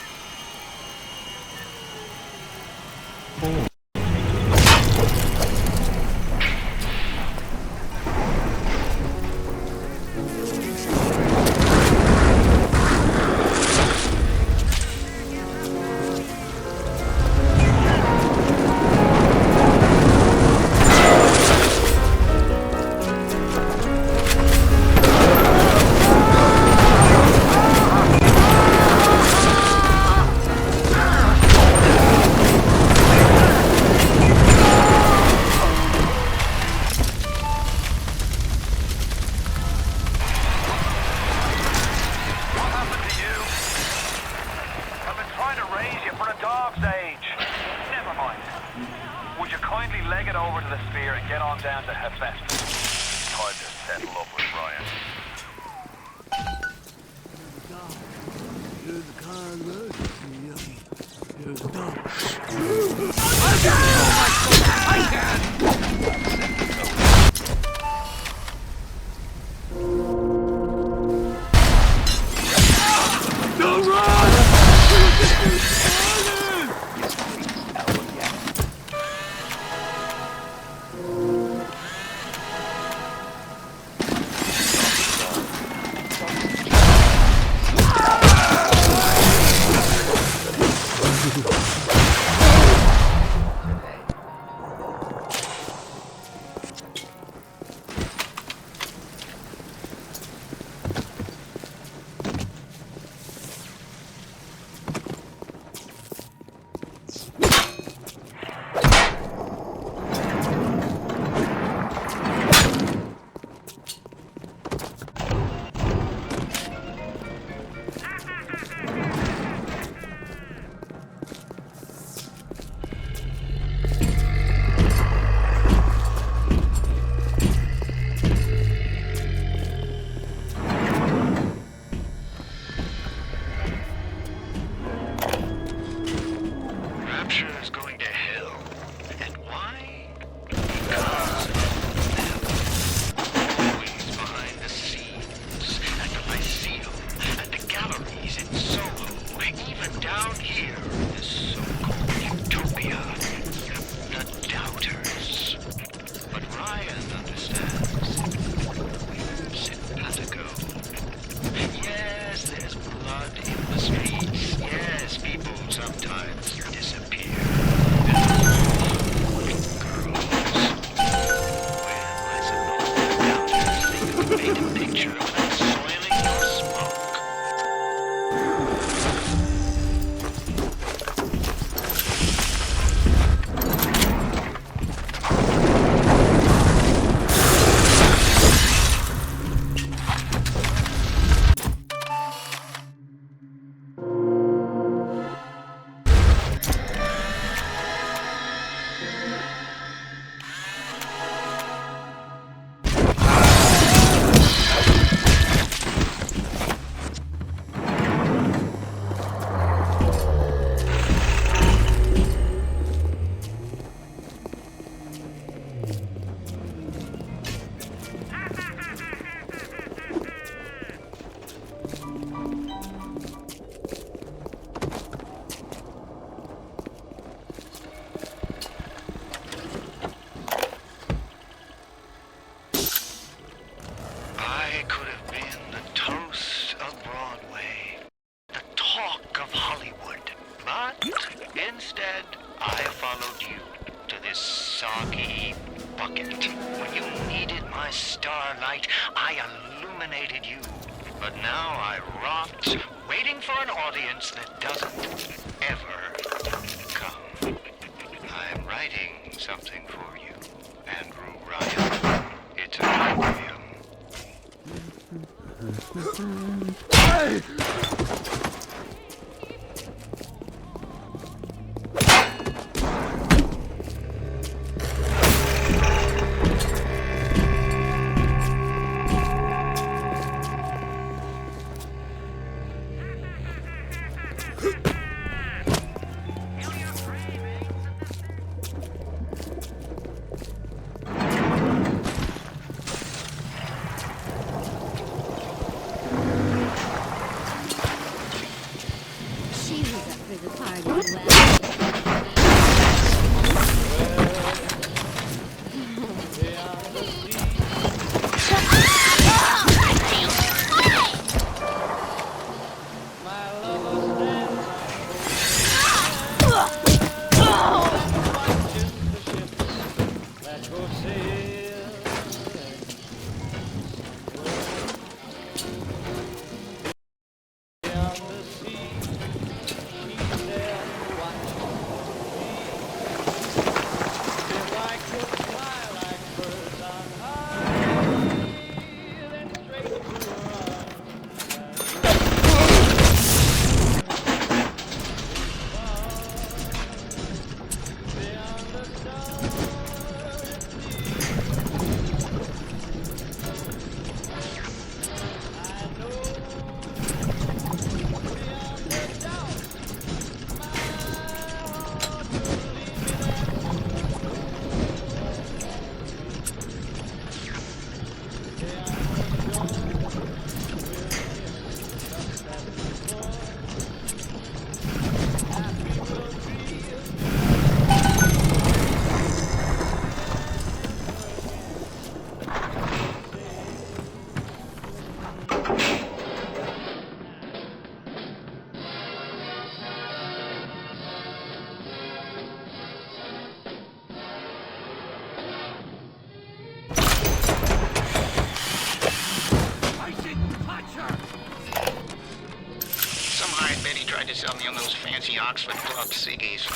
fancy Oxford club ciggies.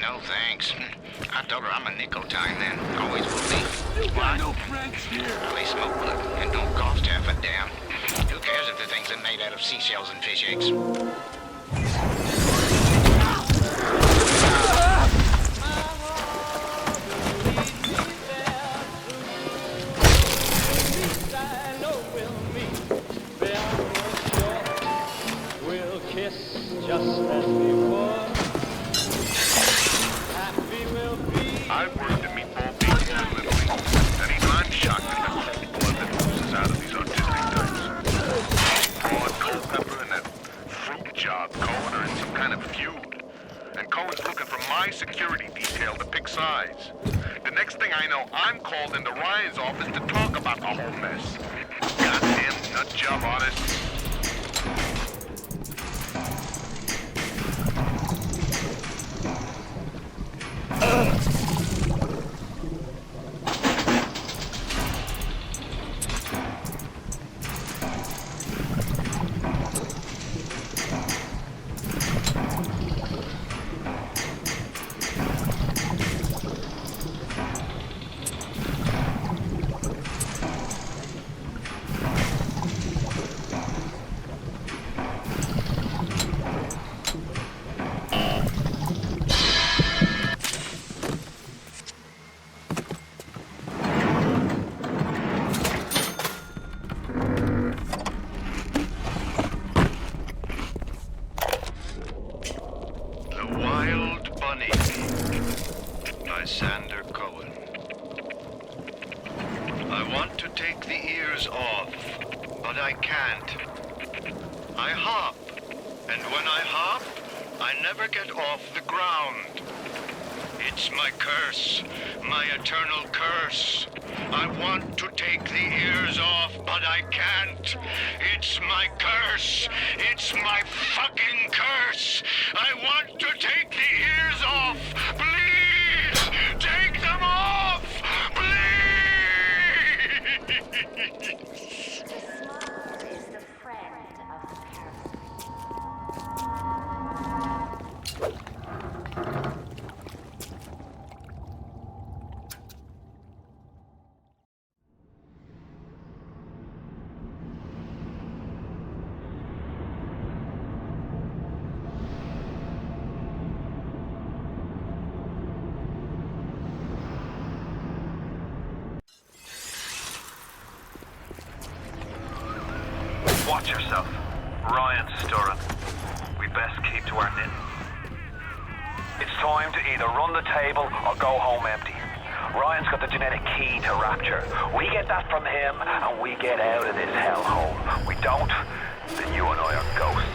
No thanks. I told her I'm a nickel time then. Always will be. You got no friends here. Well, they smoke good and don't cost half a damn. Who cares if the things are made out of seashells and fish eggs? Just as before. Happy will be. I worked at Meatball Beach in Little League, and even I'm shocked at how much blood that oozes out of these autistic types. Prawn, Culpepper, and that fruit job, Cohen, are in some kind of feud. And Cohen's looking for my security detail to pick sides. The next thing I know, I'm called into Ryan's office to talk about the whole mess. Goddamn nut job artist. Watch yourself. Ryan's stirring. We best keep to our knitting. It's time to either run the table or go home empty. Ryan's got the genetic key to Rapture. We get that from him and we get out of this hellhole. We don't, then you and I are ghosts.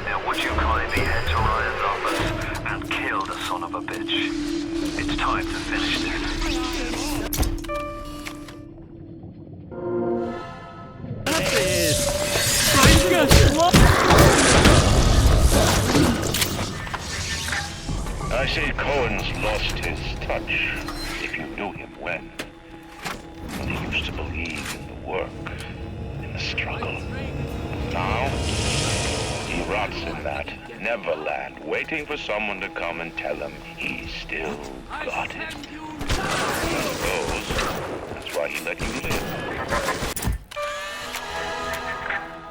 Now would you kindly head to Ryan's office and kill the son of a bitch? It's time to finish this. I say Cohen's lost his touch, if you knew him when. When he used to believe in the work, in the struggle. Now, he rots in that Neverland, waiting for someone to come and tell him he's still got it. I suppose that's why he let you live.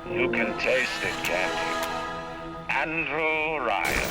You can taste it, can't you? Andrew Ryan.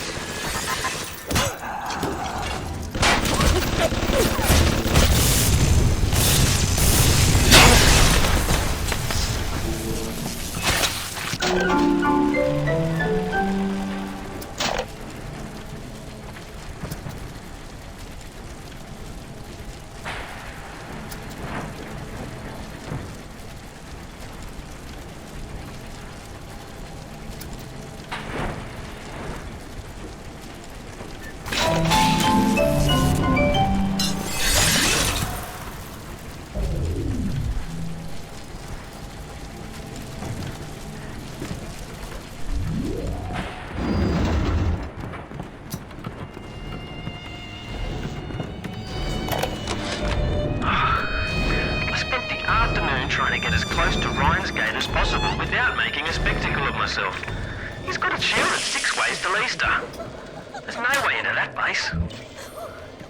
He's got a tune at 6 ways till Easter. There's no way into that base.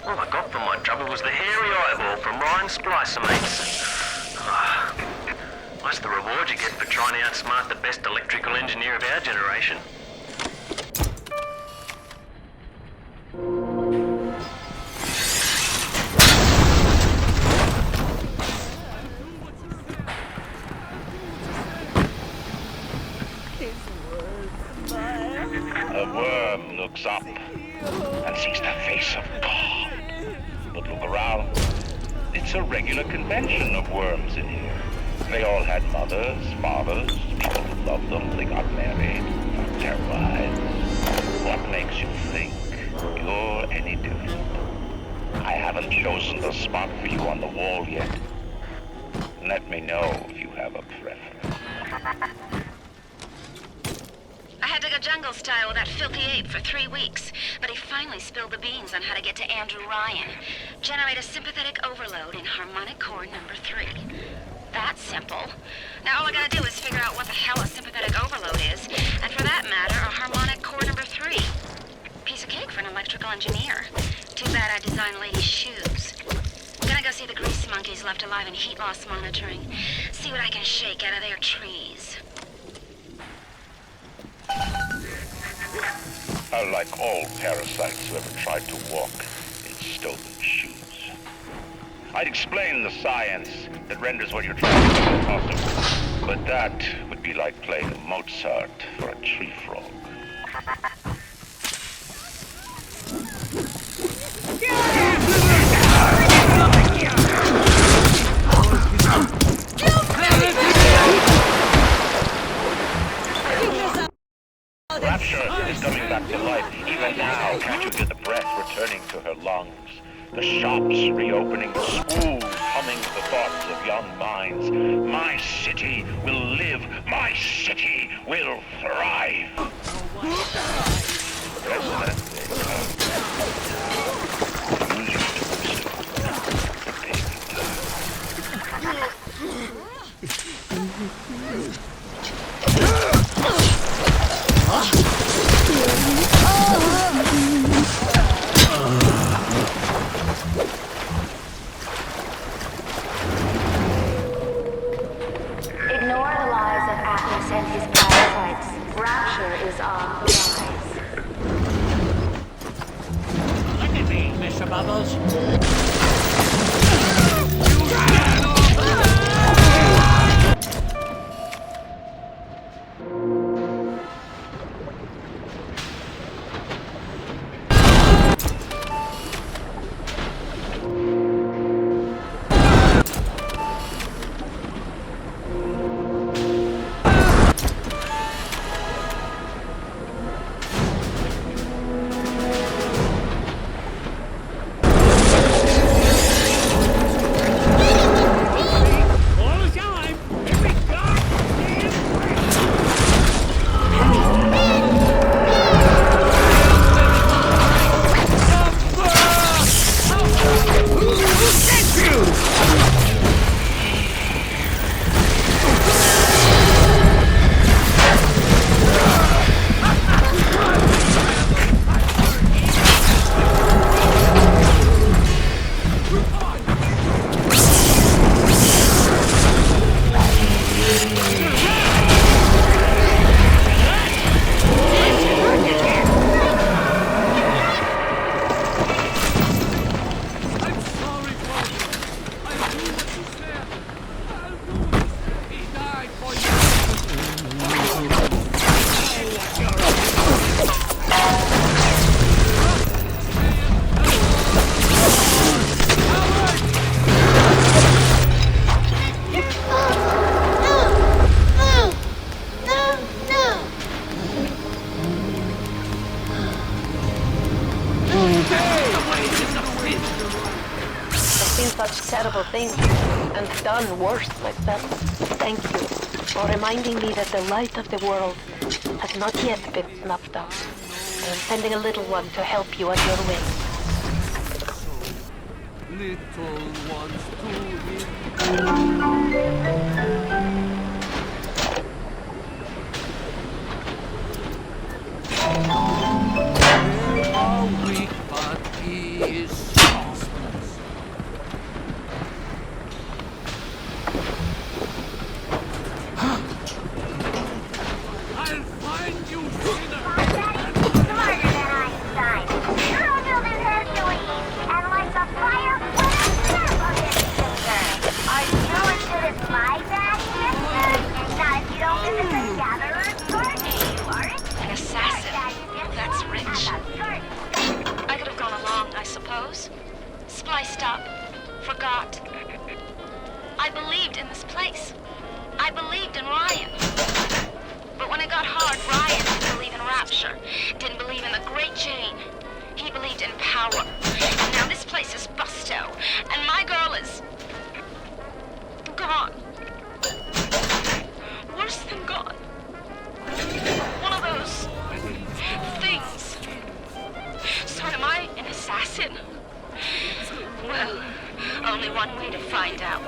All I got for my trouble was the hairy eyeball from Ryan's Splicer Mates. That's the reward you get for trying to outsmart the best electrical engineer of our generation. A worm looks up and sees the face of God. But look around. It's a regular convention of worms in here. They all had mothers, fathers, people who loved them. They got married, got terrible eyes. What makes you think you're any different? I haven't chosen the spot for you on the wall yet. Let me know if you have a preference. I had to go jungle style with that filthy ape for 3 weeks, but he finally spilled the beans on how to get to Andrew Ryan. Generate a sympathetic overload in harmonic chord number 3. That's simple. Now all I gotta do is figure out what the hell a sympathetic overload is, and for that matter, a harmonic chord number 3. Piece of cake for an electrical engineer. Too bad I designed ladies' shoes. Gonna go see the grease monkeys left alive in heat loss monitoring. See what I can shake out of their trees. Like all parasites who ever tried to walk in stolen shoes. I'd explain the science that renders what you're trying to do impossible, but that would be like playing Mozart for a tree frog. Rapture is coming back to life. Even now, can't you hear the breath returning to her lungs? The shops reopening, the schools humming the thoughts of young minds. My city will live. My city will thrive. The rest of that Ignore the lies of Atlas and his parasites. Rapture is on the rise. Look at me, Mr. Bubbles. Such terrible things, and done worse like that. Thank you for reminding me that the light of the world has not yet been snuffed out. I am sending a little one to help you on your way. Little ones to spiced up, forgot. I believed in this place. I believed in Ryan. But when it got hard, Ryan didn't believe in rapture, didn't believe in the Great Chain. He believed in power. And now this place is busto, and my girl is gone. Worse than gone. One of those things. So am I an assassin? Well, only one way to find out.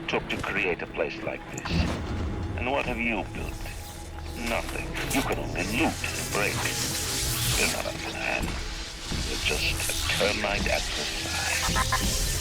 took to create a place like this. And what have you built? Nothing. You can only loot and break. You're not up to that. You're just a termite exercise.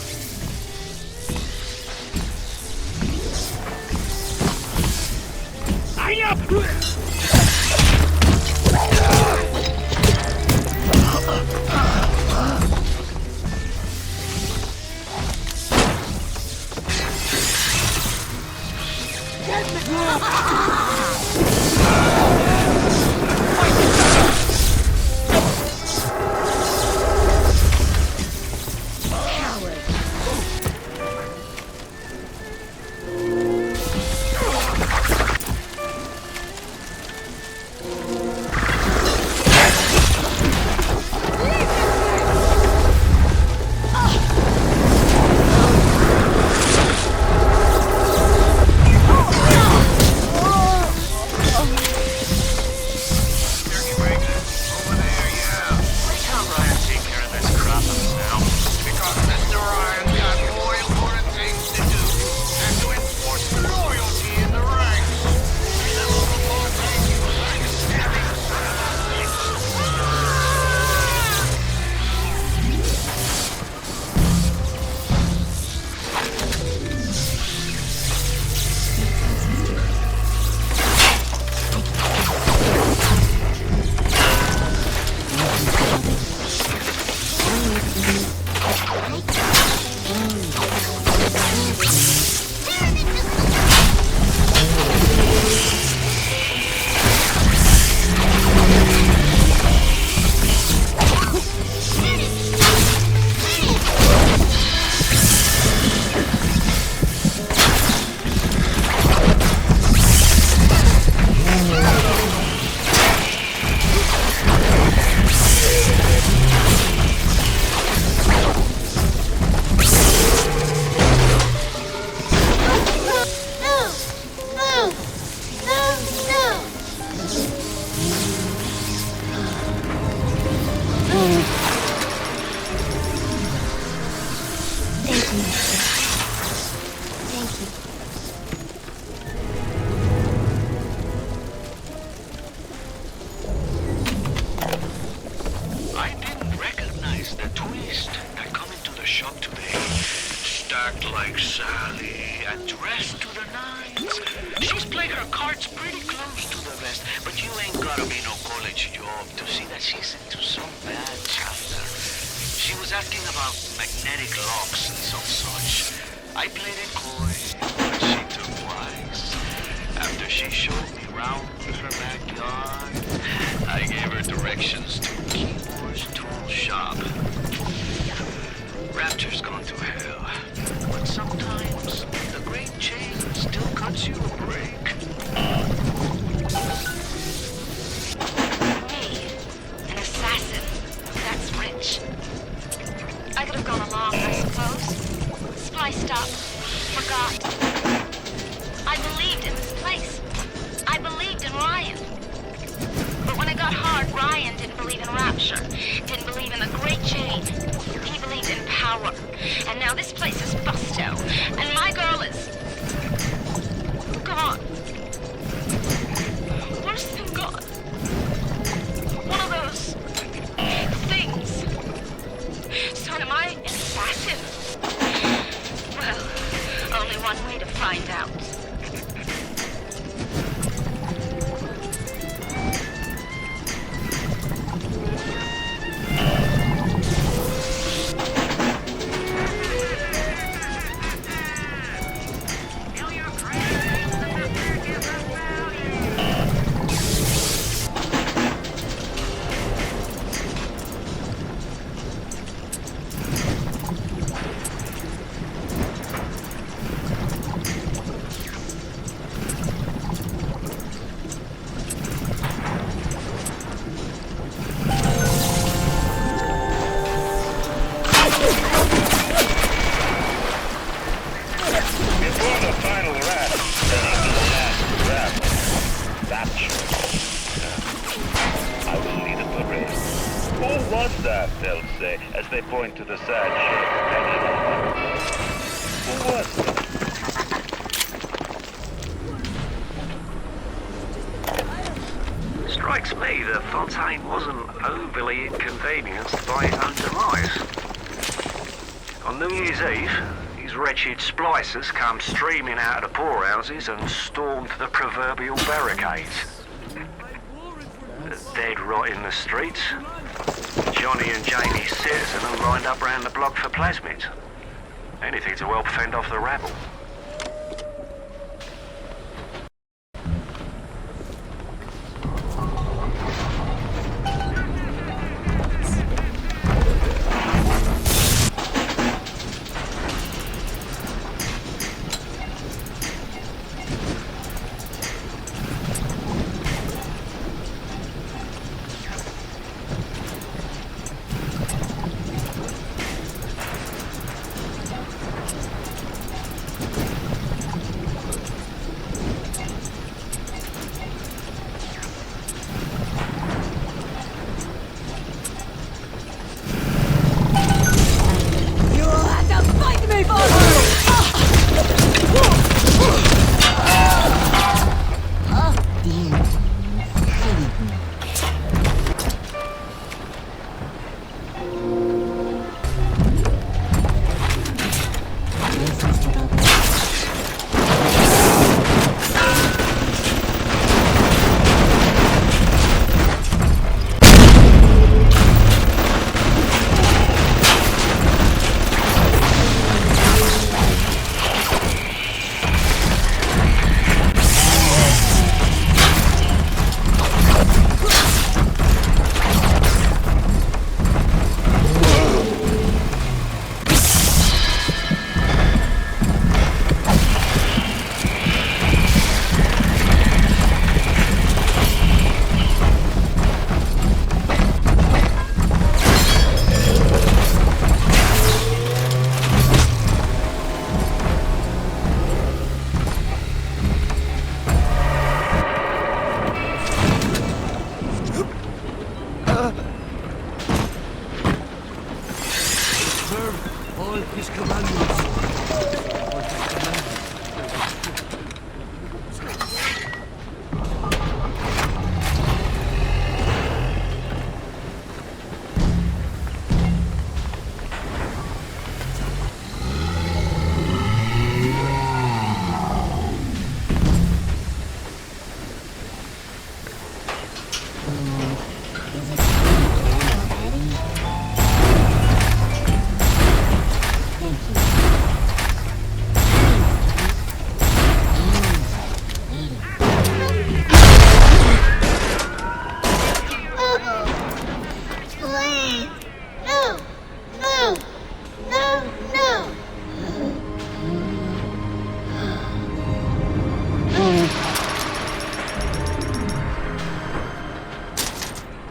Point to the sad ship. Who was it? Strikes me that Fontaine wasn't overly inconvenienced by his own demise. On New Year's Eve, these wretched splicers come streaming out of the poorhouses and stormed the proverbial barricades. dead rot in the streets. Johnny and Jamie Citizen are lined up round the block for plasmids. Anything to help fend off the rabble.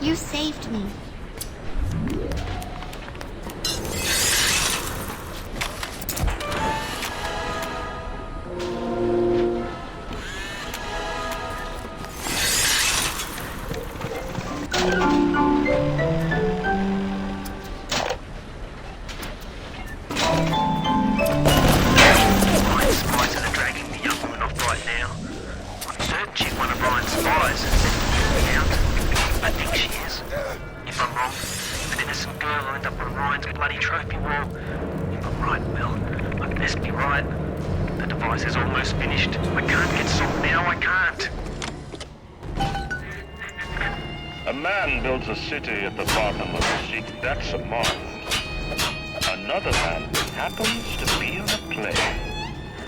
You saved me. A man builds a city at the bottom of the sea. That's a marvel. Another man happens to be on a plane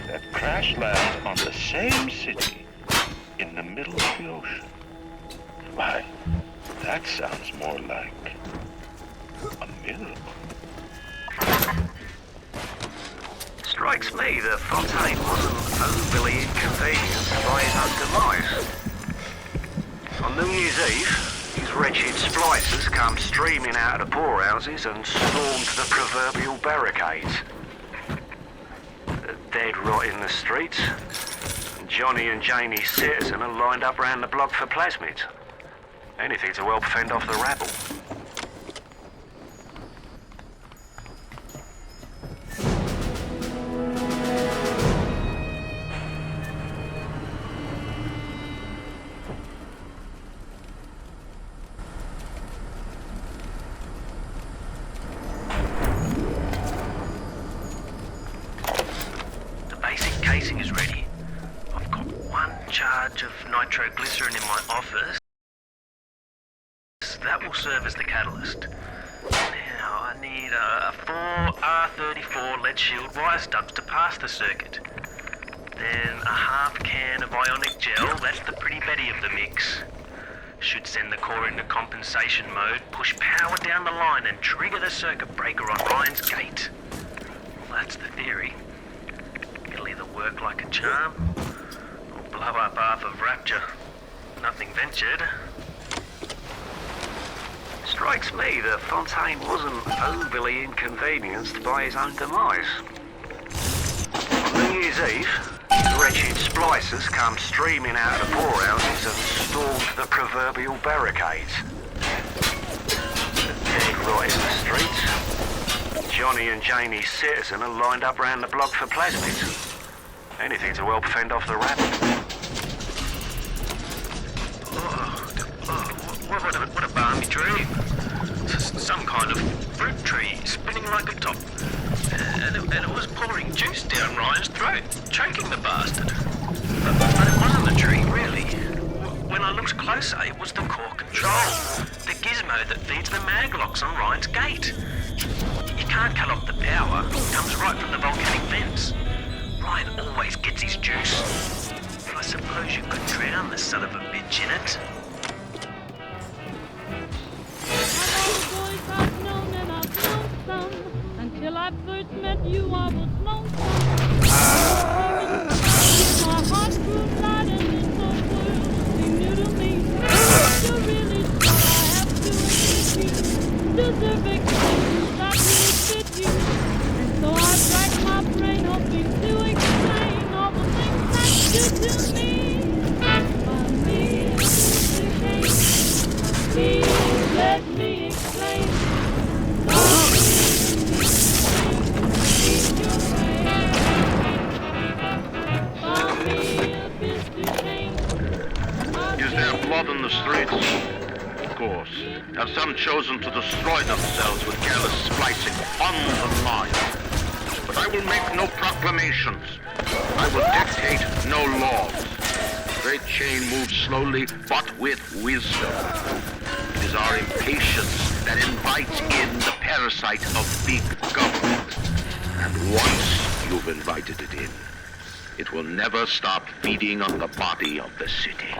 that crash lands on the same city in the middle of the ocean. Why, that sounds more like a miracle. Strikes me that Fontaine wasn't overly inconvenienced by his own demise. On New Year's Eve, these wretched splicers come streaming out of the poorhouses and stormed the proverbial barricades. Dead rot in the streets. Johnny and Jamie Citizen are lined up round the block for plasmids. Anything to help fend off the rabble. Casing is ready. I've got one charge of nitroglycerin in my office. serve as the catalyst. Now, I need 4 R34 lead shield wire stubs to pass the circuit. Then a half can of ionic gel, that's the pretty Betty of the mix. Should send the core into compensation mode, push power down the line and trigger the circuit breaker on Ryan's gate. Well, that's the theory. It'll either work like a charm, or blow up half of Rapture. Nothing ventured. Strikes me that Fontaine wasn't overly inconvenienced by his own demise. On New Year's Eve, the wretched splicers come streaming out of the poorhouses and stormed the proverbial barricades. Dead right in the streets. Johnny and Jamie Citizen are lined up round the block for plasmids. Anything to help fend off the rabble. What a balmy dream. Some kind of fruit tree spinning like a top. And it was pouring juice down Ryan's throat, choking the bastard. But it wasn't the tree, really. When I looked closer, it was the core control. The gizmo that feeds the maglocks on Ryan's gate. You can't cut off the power. It comes right from the volcanic vents. Ryan always gets his juice. I suppose you could drown the son of a bitch in it. I've known and I've known some. Until I first met you, I was lonesome. My heart grew light and this whole world seemed new to me. You really thought I have to admit you deserve explanations that really fit you. And so I racked my brain hoping to explain all the things that you do to me. My me is the case. Please let me explain. Is there blood in the streets? Of course. Have some chosen to destroy themselves with careless splicing on the line? But I will make no proclamations. I will dictate no laws. The great chain moves slowly, but with wisdom. It is our impatience that invites in the parasite of big government. And once you've invited it in, it will never stop feeding on the body of the city.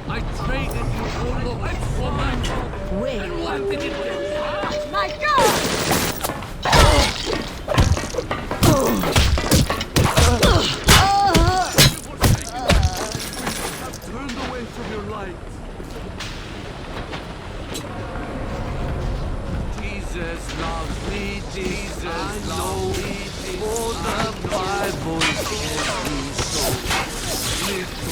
I traded you all for my mom. Wait. And what did it get? My God! Turned away from your light. Jesus loves me, Jesus loves me, for the Bible can be so little.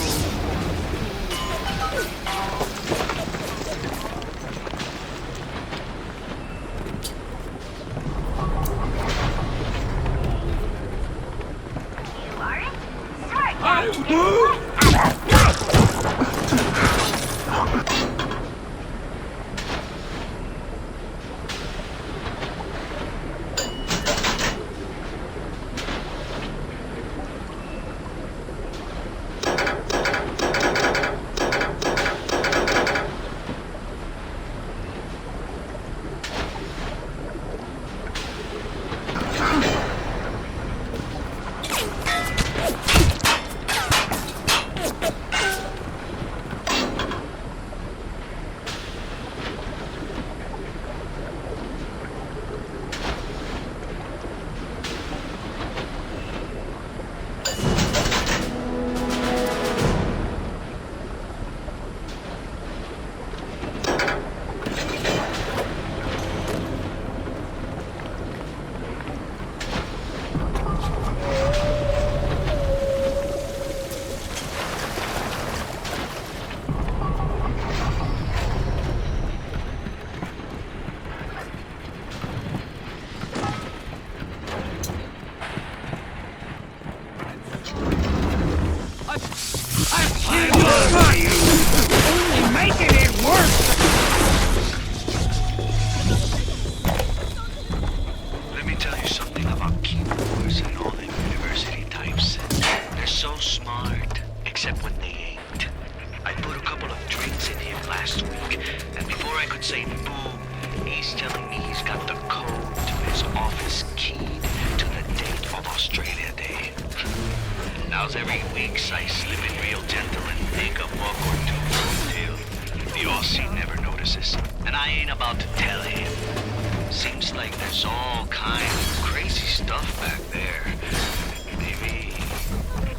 Let me tell you something about keyboards and all them university types. They're so smart, except when they ain't. I put a couple of drinks in him last week, and before I could say boo, he's telling me he's got the code to his office keyed to the date of Australia Day. Now's every week I slip in real gentle and take a buck or two from tail. The Aussie never notices, and I ain't about to tell him. Seems like there's all kinds of crazy stuff back there.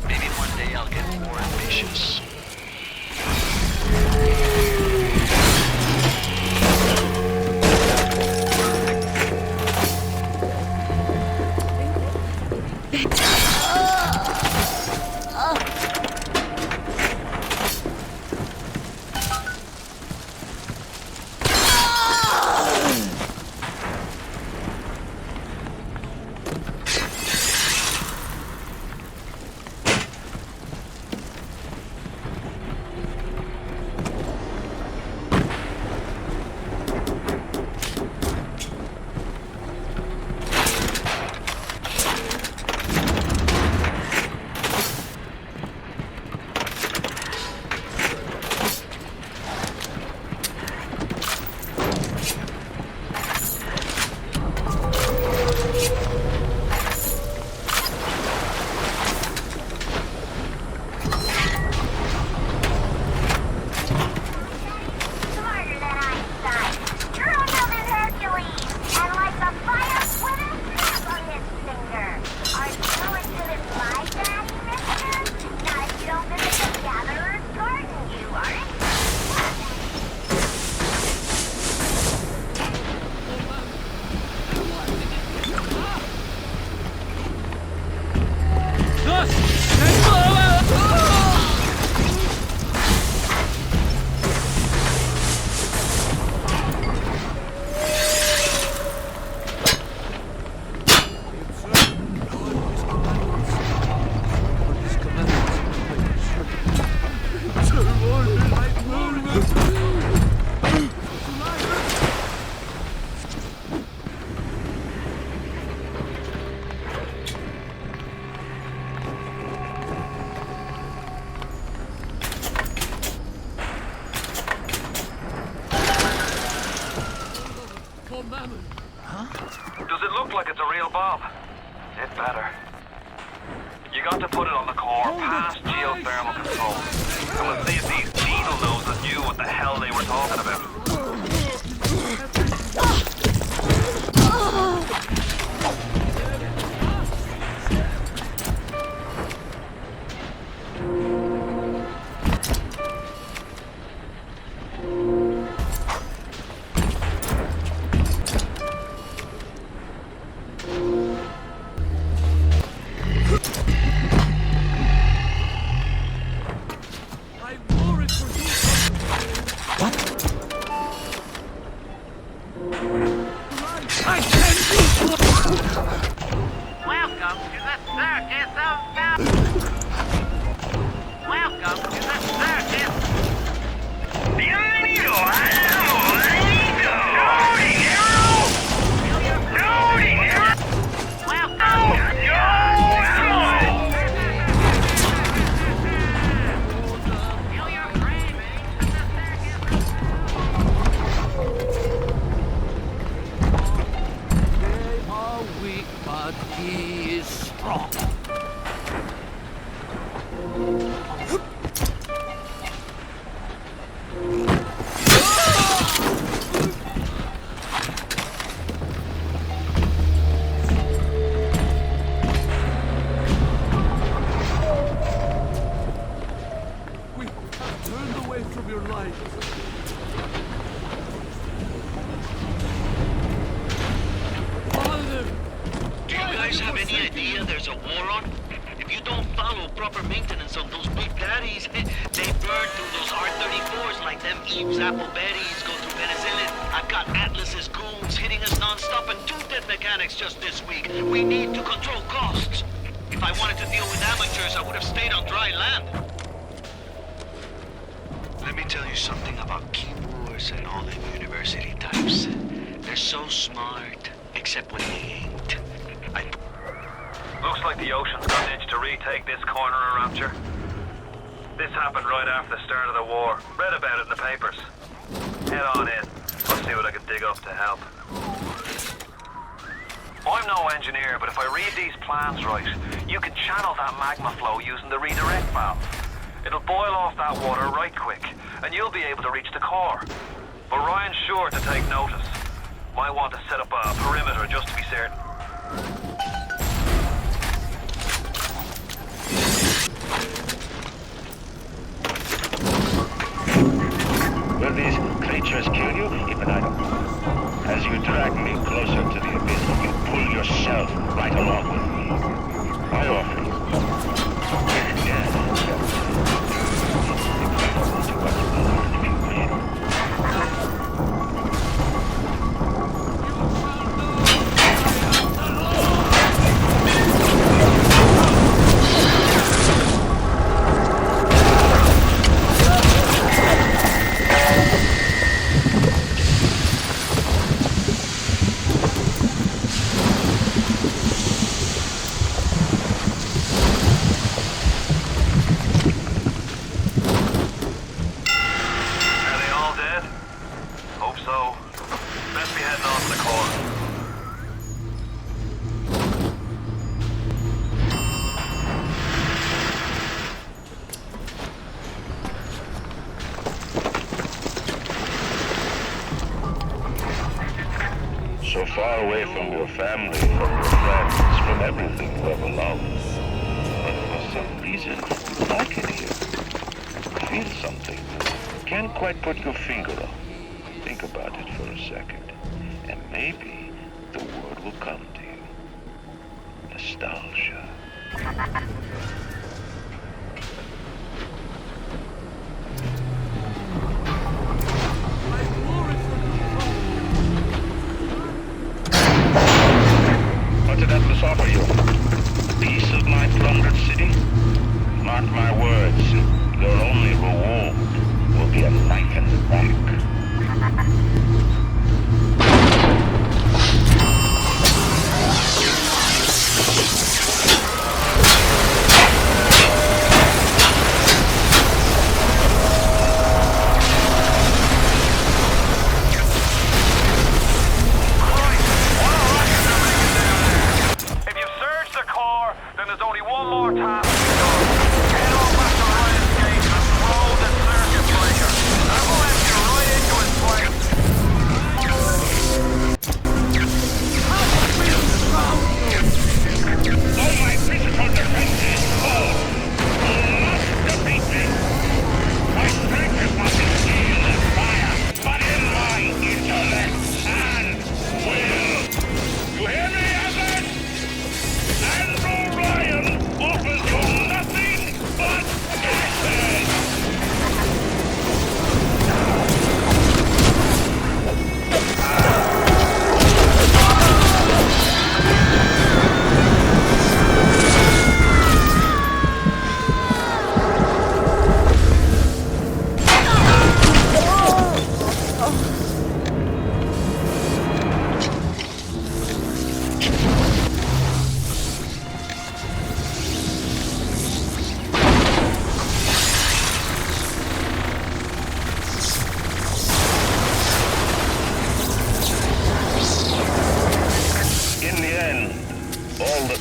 Maybe one day I'll get more ambitious. Does it look like it's a real bomb? It better. You got to put it on the core, past geothermal control. And we'll see if these needle noses turned away from your light. Do you guys have any idea there's a war on? If you don't follow proper maintenance of those big daddies, they burn through those R-34s like them Eve's apple berries go through penicillin. I've got Atlas's goons hitting us non-stop and 2 dead mechanics just this week. We need to control costs. If I wanted to deal with amateurs, I would have stayed on dry land. Let me tell you something about keyboards and all them university types. They're so smart, except when they ain't. Looks like the ocean's got an itch to retake this corner of Rapture. This happened right after the start of the war. Read about it in the papers. Head on in. I'll see what I can dig up to help. I'm no engineer, but if I read these plans right, you can channel that magma flow using the redirect valve. It'll boil off that water right quick, and you'll be able to reach the core. But Ryan's sure to take notice. Might want to set up a perimeter just to be certain. Will these creatures kill you? Even I don't know. As you drag me closer to the abyss, you pull yourself right along with me. I offer you. So far away from your family, from your friends, from everything you ever loved. But for some reason, you like it here. Feel something. Can't quite put your finger on. Think about it for a second. And maybe the word will come to you. Nostalgia. What did Atlas offer you? Piece of my plundered city? Mark my words, your only reward will be a knife in the back.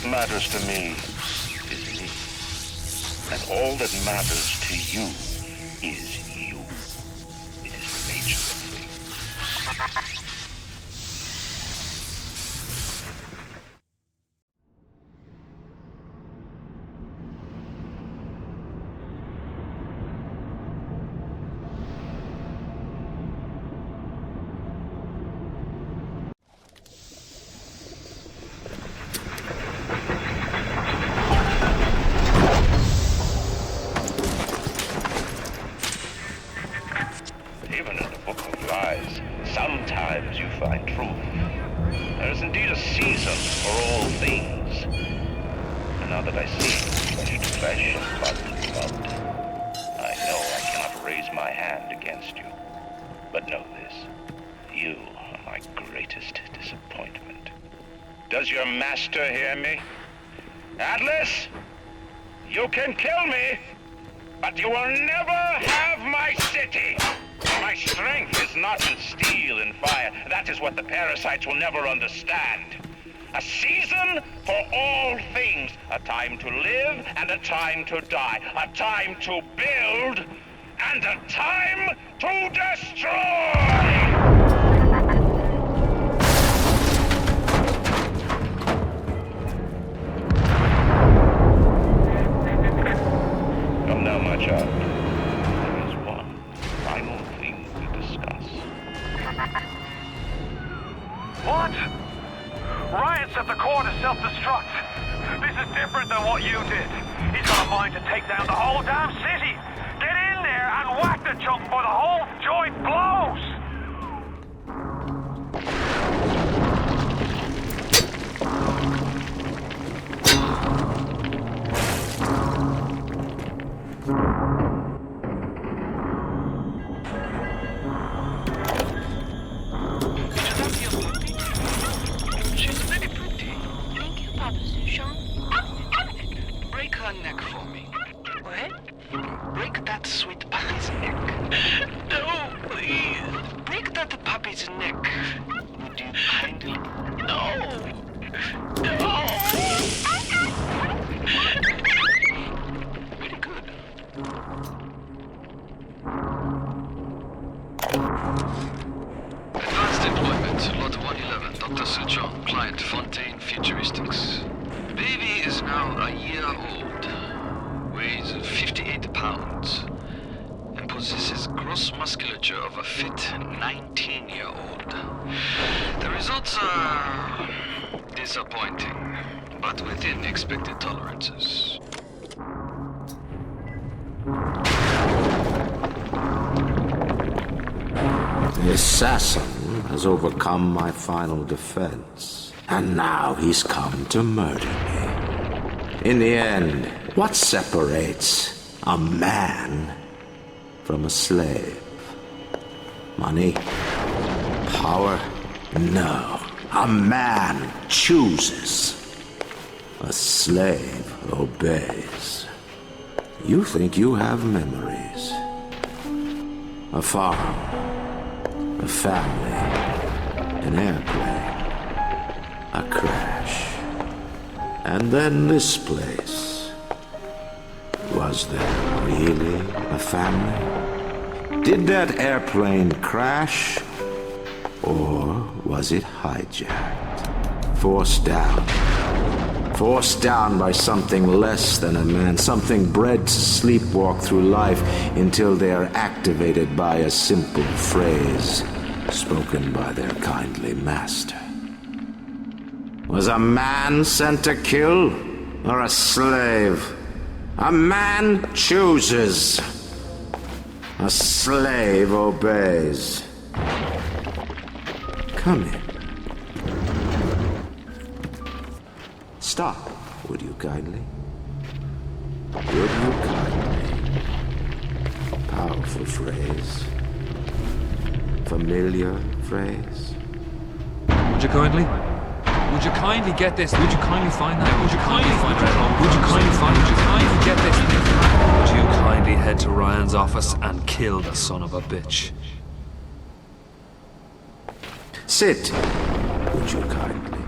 Matters to me is me. And all that matters to you is you. It is the nature of things. lies, sometimes you find truth. There is indeed a season for all things. And now that I see flesh to flesh and blood to blood, I know I cannot raise my hand against you. But know this, you are my greatest disappointment. Does your master hear me? Atlas, you can kill me, but you will never have my city. My strength is not in steel and fire. That is what the parasites will never understand. A season for all things. A time to live and a time to die. A time to build and a time to destroy! Come now, my child. There is one final thing to discuss. What? Ryan set the core to self-destruct. This is different than what you did. He's got a mind to take down the whole damn city. Get in there and whack the chunk before the whole joint blows! She's very pretty. Thank you, Papa Sushon. Break her neck for me. What? Break that sweet puppy's neck. No, please. Break that puppy's neck. Would you kindly? No. No. Very good. Advanced deployment, Lot 111, Dr. Suchong, client Fontaine Futuristics. Baby is now a year old, weighs 58 pounds, and possesses gross musculature of a fit 19-year-old. The results are disappointing, but within expected tolerances. The assassin has overcome my final defense, and now he's come to murder me. In the end, what separates a man from a slave? Money? Power? No. A man chooses. A slave obeys. You think you have memories. A farm. A family, an airplane, a crash, and then this place. Was there really a family? Did that airplane crash, or was it hijacked? Forced down by something less than a man, something bred to sleepwalk through life until they are activated by a simple phrase spoken by their kindly master. Was a man sent to kill, or a slave? A man chooses. A slave obeys. Come in. Stop, would you kindly? Would you kindly? Powerful phrase. Familiar phrase. Would you kindly? Would you kindly get this? Would you kindly find that? Would you kindly find it? Would you kindly find it? Would you kindly get this? Would you kindly head to Ryan's office and kill the son of a bitch? Sit, would you kindly?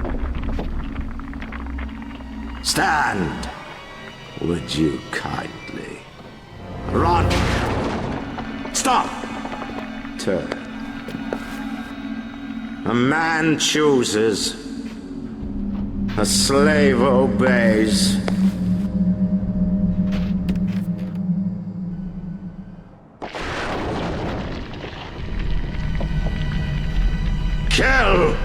Stand, would you kindly? Run! Stop! Turn. A man chooses. A slave obeys. Kill!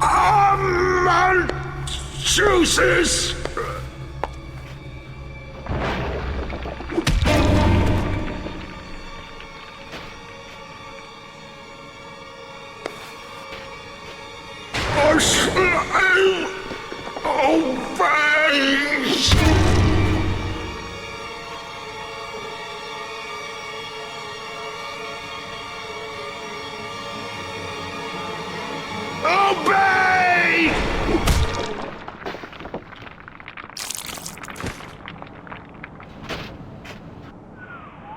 A man chooses. Obey!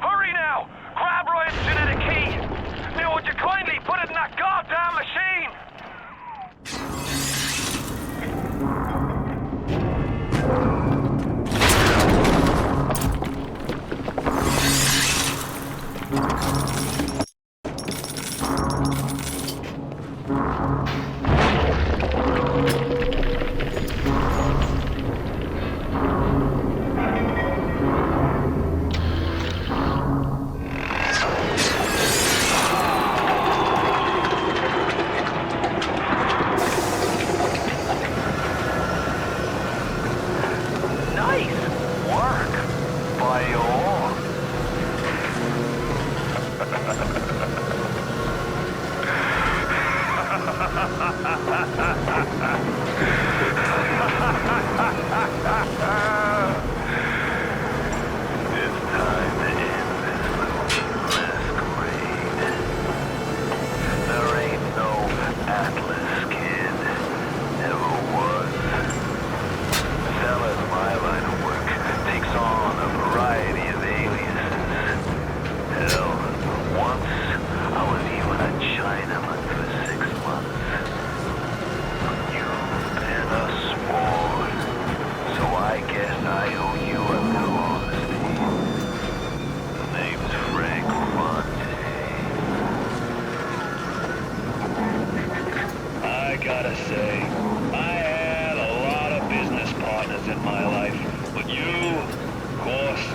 Hurry now! Grab Ryan's genetic key! Now would you kindly put it in that goddamn machine? Nice work, Bio. It's time to end this little masquerade. There ain't no Atlas kid. Never was. Selling my line of work takes on a variety of aliases. Hell, once I was even a Chinaman for 6 months. You've been a sport, so I guess I owe you a little honesty. The name's Frank Fonte. I gotta say, I had a lot of business partners in my life, but you, of course,